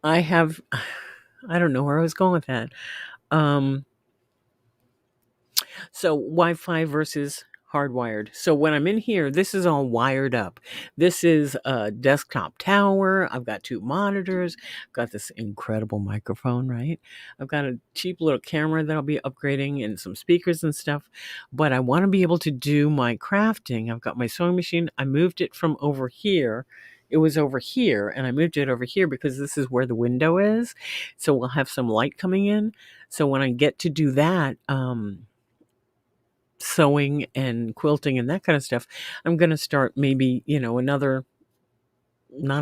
I don't know where I was going with that. So Wi-Fi versus hardwired. So when I'm in here, this is all wired up. This is a desktop tower. I've got 2 monitors. I've got this incredible microphone, right? I've got a cheap little camera that I'll be upgrading and some speakers and stuff. But I want to be able to do my crafting. I've got my sewing machine. I moved it from over here. It was over here, and I moved it over here because this is where the window is. So we'll have some light coming in. So when I get to do that, sewing and quilting and that kind of stuff, I'm going to start maybe, not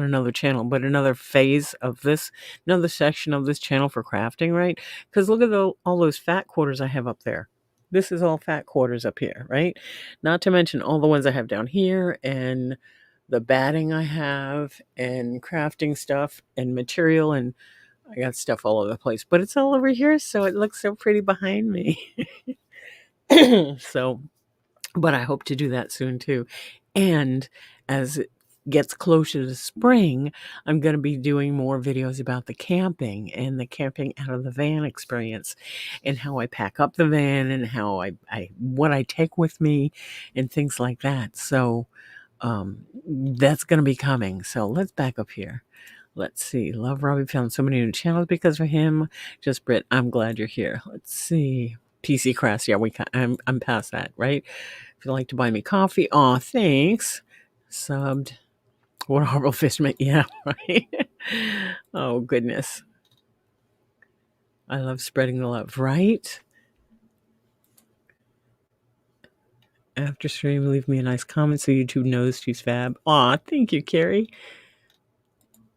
another channel, but another phase of this, another section of this channel for crafting, right? Because look at all those fat quarters I have up there. This is all fat quarters up here, right? Not to mention all the ones I have down here and the batting I have and crafting stuff and material, and I got stuff all over the place, but it's all over here, so it looks so pretty behind me. So, but I hope to do that soon too. And as it gets closer to spring, I'm going to be doing more videos about the camping and the camping out of the van experience and how I pack up the van and how I what I take with me and things like that. So, that's going to be coming. So let's back up here. Let's see. Love Robbie found so many new channels because of him. Just Britt, I'm glad you're here. Let's see. PC Crafts. Yeah, I'm past that, right? If you'd like to buy me coffee, aw, thanks. Subbed. What a horrible fishman. Yeah, right. Oh goodness. I love spreading the love, right? After stream, leave me a nice comment so YouTube knows she's fab. Aw, thank you, Carrie.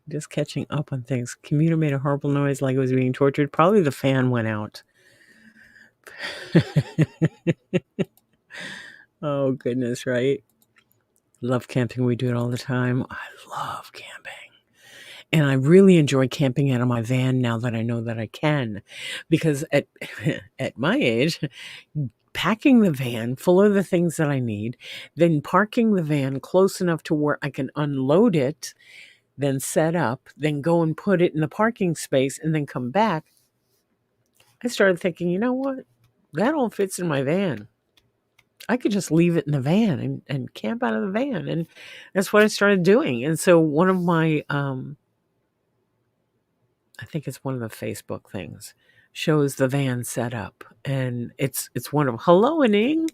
Just catching up on things. Commuter made a horrible noise like it was being tortured. Probably the fan went out. Oh, goodness, right? Love camping. We do it all the time. I love camping. And I really enjoy camping out of my van now that I know that I can. Because at my age, packing the van full of the things that I need, then parking the van close enough to where I can unload it, then set up, then go and put it in the parking space, and then come back, I started thinking, you know what? That all fits in my van. I could just leave it in the van and camp out of the van. And that's what I started doing. And so one of my, I think it's one of the Facebook things, shows the van set up. And it's wonderful. Hello, Inning.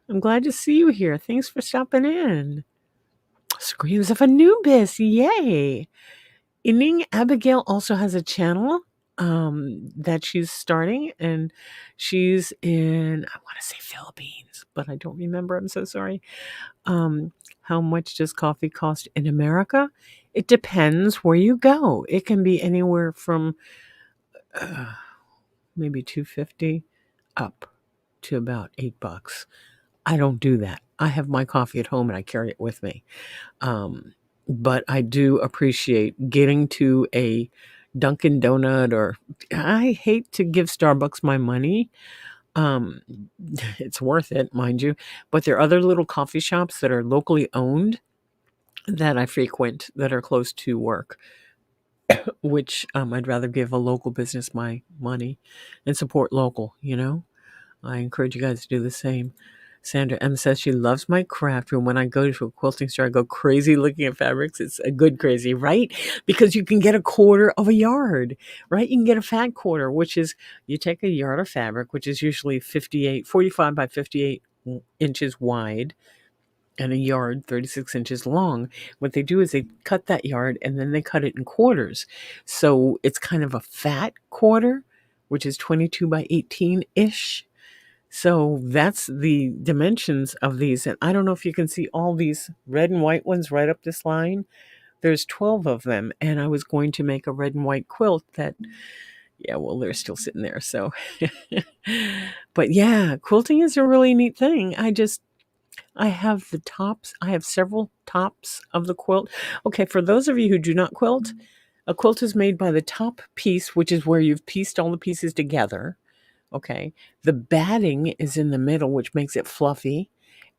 I'm glad to see you here. Thanks for stopping in. Screams of Anubis. Yay. Inning Abigail also has a channel that she's starting, and she's in, I want to say Philippines, but I don't remember. I'm so sorry. How much does coffee cost in America? It depends where you go. It can be anywhere from maybe $2.50 up to about $8. I don't do that. I have my coffee at home and I carry it with me. But I do appreciate getting to a Dunkin' Donut, or I hate to give Starbucks my money. It's worth it, mind you. But there are other little coffee shops that are locally owned that I frequent that are close to work, which I'd rather give a local business my money and support local, I encourage you guys to do the same. Sandra M says she loves my craft room. When I go to a quilting store, I go crazy looking at fabrics. It's a good crazy, right? Because you can get a quarter of a yard, right? You can get a fat quarter, which is, you take a yard of fabric, which is usually 45 by 58 inches wide, and a yard 36 inches long. What they do is they cut that yard and then they cut it in quarters. So it's kind of a fat quarter, which is 22 by 18-ish. So that's the dimensions of these. And I don't know if you can see all these red and white ones right up this line. There's 12 of them. And I was going to make a red and white quilt that, yeah, well, they're still sitting there. So, but yeah, quilting is a really neat thing. I have the tops. I have several tops of the quilt. Okay, for those of you who do not quilt, a quilt is made by the top piece, which is where you've pieced all the pieces together. Okay, the batting is in the middle, which makes it fluffy.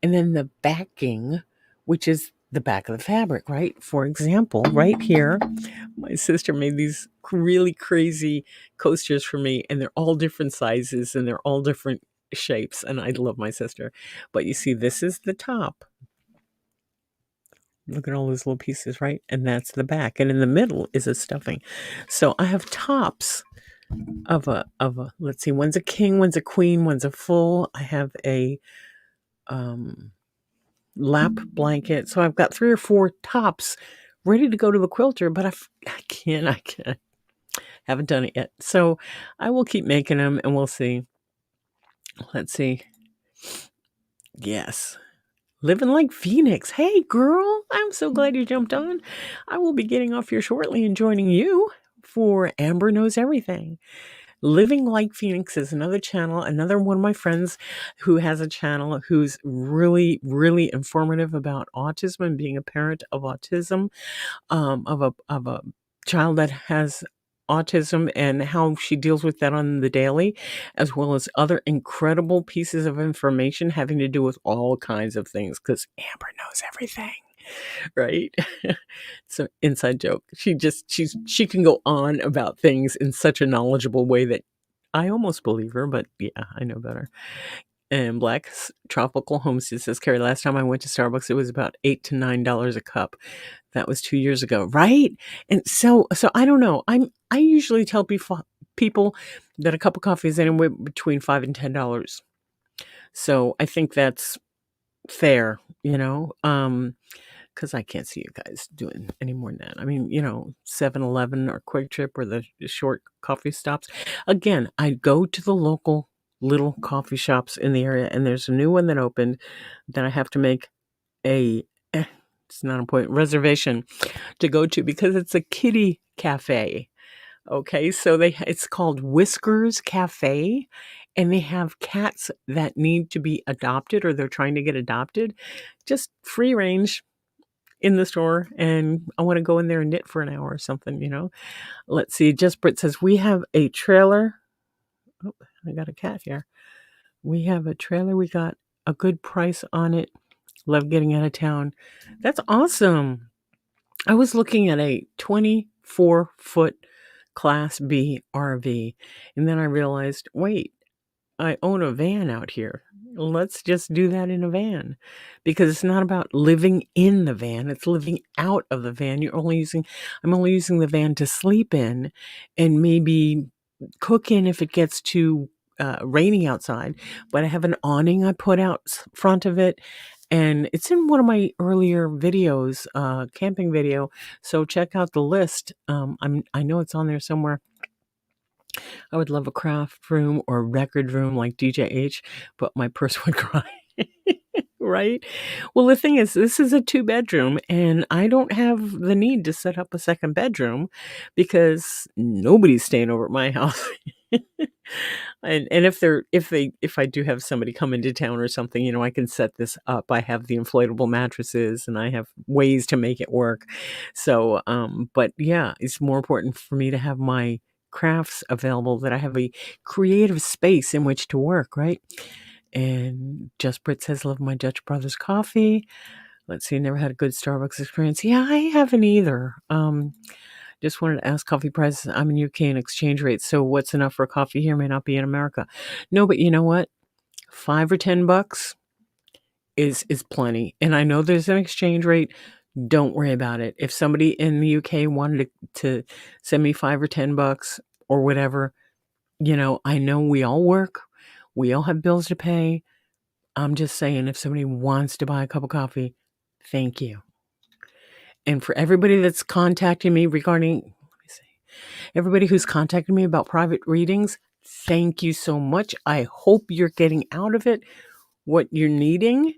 And then the backing, which is the back of the fabric, right? For example, right here, my sister made these really crazy coasters for me, and they're all different sizes and they're all different shapes, and I love my sister. But you see, this is the top. Look at all those little pieces, right? And that's the back. And in the middle is a stuffing. So I have tops of a let's see, one's a king, one's a queen, one's a full. I have a lap blanket. So I've got 3 or 4 tops ready to go to the quilter, but I can't. Haven't done it yet. So I will keep making them and we'll see. Let's see. Yes. Living like Phoenix. Hey, girl. I'm so glad you jumped on. I will be getting off here shortly and joining you for Amber Knows Everything. Living Like Phoenix is another channel, another one of my friends who has a channel who's really, really informative about autism and being a parent of autism, of a child that has autism and how she deals with that on the daily, as well as other incredible pieces of information having to do with all kinds of things, because Amber knows everything. Right? It's an inside joke. She can go on about things in such a knowledgeable way that I almost believe her, but yeah, I know better. And Black Tropical Homestead says, Carrie, last time I went to Starbucks, it was about $8 to $9 a cup. That was 2 years ago, right? And so I don't know. I usually tell people that a cup of coffee is anywhere between $5 and $10. So I think that's fair, because I can't see you guys doing any more than that. I mean, 7-Eleven or Quick Trip or the short coffee stops. Again, I go to the local little coffee shops in the area, and there's a new one that opened that I have to make it's not a point, reservation to go to because it's a kitty cafe. Okay, so it's called Whiskers Cafe, and they have cats that need to be adopted or they're trying to get adopted. Just free range in the store, and I want to go in there and knit for an hour or something, Let's see. Just Brit says, we have a trailer. Oh, I got a cat here. We have a trailer. We got a good price on it. Love getting out of town. That's awesome. I was looking at a 24-foot Class B RV, and then I realized, wait, I own a van out here. Let's just do that in a van, because it's not about living in the van. It's living out of the van. I'm only using the van to sleep in and maybe cook in if it gets too rainy outside. But I have an awning I put out front of it, and it's in one of my earlier videos, camping video. So check out the list. I know it's on there somewhere. I would love a craft room or record room like DJ H, but my purse would cry. Right? Well, the thing is, this is a 2-bedroom, and I don't have the need to set up a second bedroom because nobody's staying over at my house. And if I do have somebody come into town or something, I can set this up. I have the inflatable mattresses and I have ways to make it work. So, but yeah, it's more important for me to have my crafts available, that I have a creative space in which to work, right? And Just Brit says, love my Dutch Brothers coffee. Let's see, never had a good Starbucks experience. Yeah, I haven't either. Just wanted to ask coffee prices. I'm in UK and exchange rates, so what's enough for coffee here may not be in America. No, but you know what? $5 or $10 is plenty. And I know there's an exchange rate. Don't worry about it. If somebody in the UK wanted to send me $5 or $10 or whatever, I know we all work. We all have bills to pay. I'm just saying, if somebody wants to buy a cup of coffee, thank you. And for everybody that's contacting me everybody who's contacted me about private readings, thank you so much. I hope you're getting out of it what you're needing.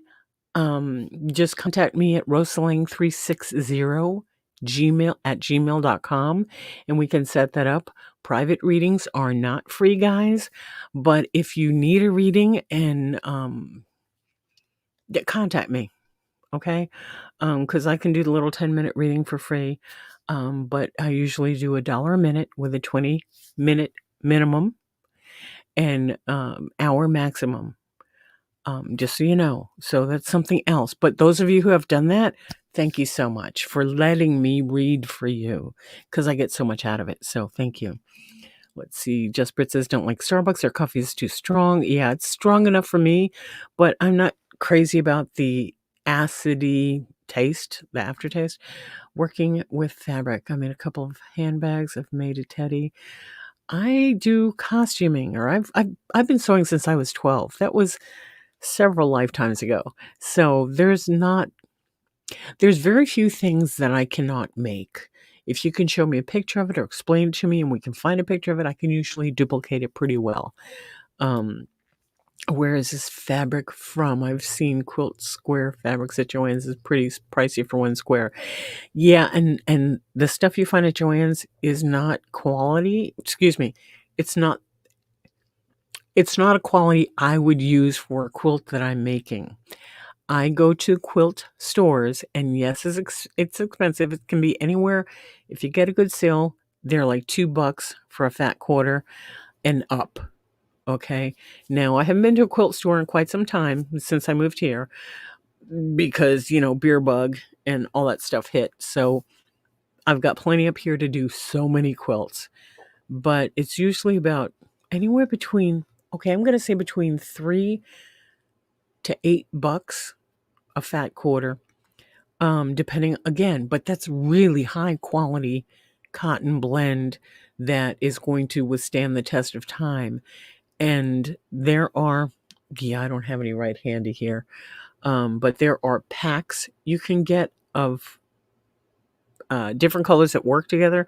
Just contact me at rosaling360 gmail.com and we can set that up. Private readings are not free, guys, but if you need a reading, and contact me, okay? Because I can do the little 10-minute reading for free, but I usually do $1 a minute with a 20-minute minimum and hour maximum. Just so you know. So that's something else. But those of you who have done that, thank you so much for letting me read for you, because I get so much out of it. So thank you. Let's see. Just Brit says, don't like Starbucks. Their coffee is too strong. Yeah, it's strong enough for me, but I'm not crazy about the acidy taste, the aftertaste. Working with fabric. I made a couple of handbags. I've made a teddy. I do costuming, or I've been sewing since I was 12. That was several lifetimes ago. So there's very few things that I cannot make. If you can show me a picture of it or explain it to me and we can find a picture of it, I can usually duplicate it pretty well. Where is this fabric from? I've seen Quilt Square fabrics at Joann's. Is pretty pricey for one square. Yeah, and the stuff you find at Joann's is not quality. Excuse me. It's not a quality I would use for a quilt that I'm making. I go to quilt stores, and yes, it's expensive. It can be anywhere. If you get a good sale, they're like $2 for a fat quarter and up. Okay. Now, I haven't been to a quilt store in quite some time since I moved here because, beer bug and all that stuff hit. So I've got plenty up here to do so many quilts, but it's usually about anywhere between, okay, I'm going to say between $3 to $8 a fat quarter, depending again, but that's really high quality cotton blend that is going to withstand the test of time. And there are, I don't have any right handy here, but there are packs you can get of different colors that work together.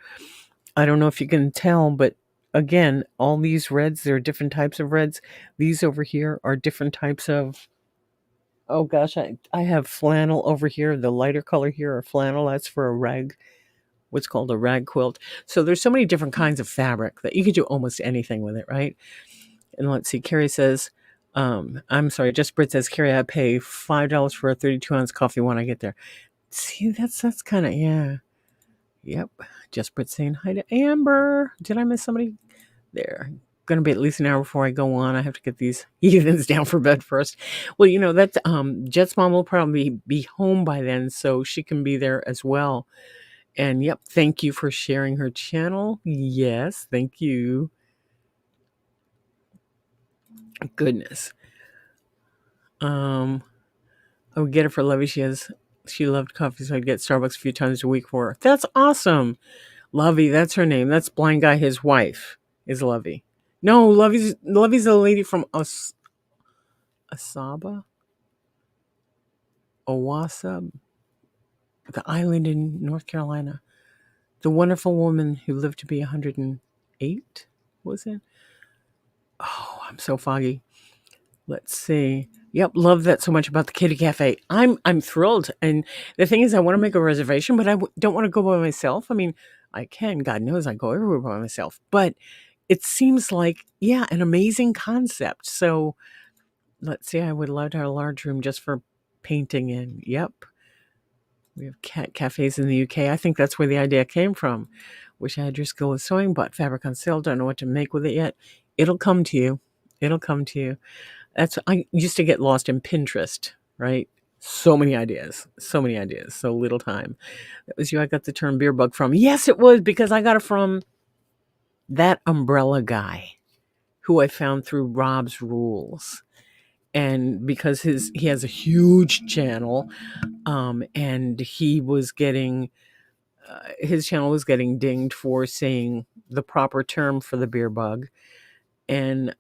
I don't know if you can tell, but again, all these reds, there are different types of reds. These over here are different types of, oh gosh, I have flannel over here. The lighter color here are flannel. That's for a rag, what's called a rag quilt. So there's so many different kinds of fabric that you could do almost anything with it, right? And let's see, Carrie says, I'm sorry, Just Brit says, Carrie, I pay $5 for a 32-ounce coffee when I get there. See, that's kind of, yeah. Yep. Just Brit saying hi to Amber. Did I miss somebody? There. Going to be at least an hour before I go on. I have to get these heathens down for bed first. Well, that's Jet's mom will probably be home by then, so she can be there as well. And yep, thank you for sharing her channel. Yes, thank you. Goodness. I would get it for Lovey. She loved coffee, so I'd get Starbucks a few times a week for her. That's awesome. Lovey, that's her name. That's blind guy, his wife is Lovey. No, Lovey's a lady from Asaba? Owasa, the island in North Carolina. The wonderful woman who lived to be 108, was it? Oh, I'm so foggy. Let's see. Yep, love that so much about the Kitty Cafe. I'm thrilled. And the thing is, I want to make a reservation, but I don't want to go by myself. I mean, I can. God knows I go everywhere by myself. But it seems like, yeah, an amazing concept. So let's see. I would love to have a large room just for painting in. Yep. We have cat cafes in the UK. I think that's where the idea came from. Wish I had your skill with sewing, but fabric on sale. Don't know what to make with it yet. It'll come to you. It'll come to you. I used to get lost in Pinterest, right? So many ideas, so little time. That was you I got the term beer bug from. Yes, it was, because I got it from that umbrella guy who I found through Rob's Rules. And because he has a huge channel, and he was getting, his channel was getting dinged for saying the proper term for the beer bug. And,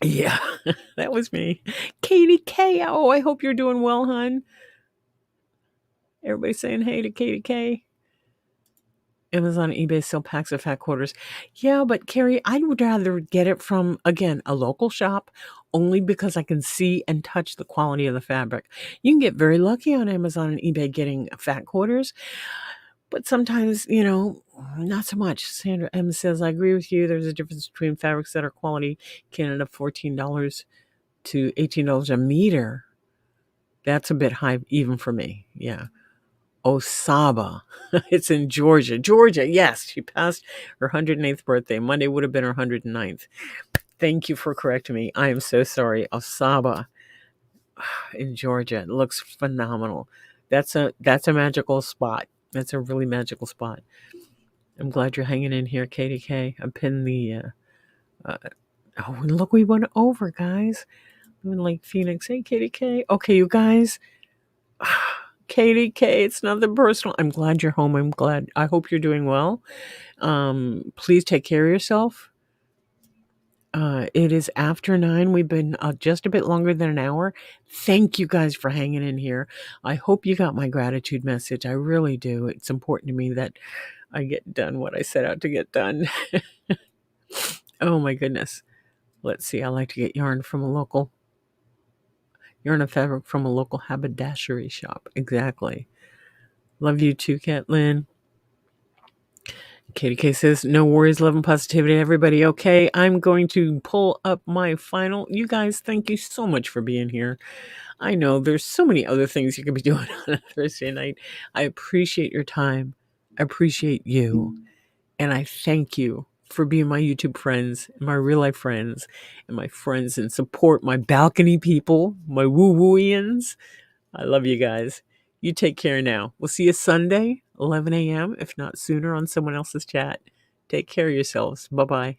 yeah, that was me. Katie K. Oh, I hope you're doing well, hon. Everybody saying hey to Katie K. Amazon, eBay still packs of fat quarters. Yeah, but Carrie, I would rather get it from, again, a local shop, only because I can see and touch the quality of the fabric. You can get very lucky on Amazon and eBay getting fat quarters, but sometimes, not so much. Sandra M says, I agree with you. There's a difference between fabrics that are quality Canada, $14 to $18 a meter. That's a bit high even for me. Yeah. Osaba. It's in Georgia. Georgia, yes. She passed her 108th birthday. Monday would have been her 109th. Thank you for correcting me. I am so sorry. Osaba in Georgia. It looks phenomenal. That's a magical spot. That's a really magical spot. I'm glad you're hanging in here, KDK. I pinned the. Oh, and look, we went over, guys. I'm in Lake Phoenix. Hey, KDK. Okay, you guys. KDK, it's nothing personal. I'm glad you're home. I'm glad. I hope you're doing well. Please take care of yourself. It is after 9. We've been just a bit longer than an hour. Thank you guys for hanging in here. I hope you got my gratitude message. I really do. It's important to me that I get done what I set out to get done. Oh my goodness. Let's see. I like to get yarn from a local yarn and fabric from a local haberdashery shop. Exactly. Love you too, Catlin. KDK says, no worries, love and positivity, everybody. Okay, I'm going to pull up my final. You guys, thank you so much for being here. I know there's so many other things you could be doing on a Thursday night. I appreciate your time. I appreciate you. And I thank you for being my YouTube friends, my real life friends, and my friends and support, my balcony people, my woo-wooians. I love you guys. You take care now. We'll see you Sunday, 11 a.m., if not sooner, on someone else's chat. Take care of yourselves. Bye-bye.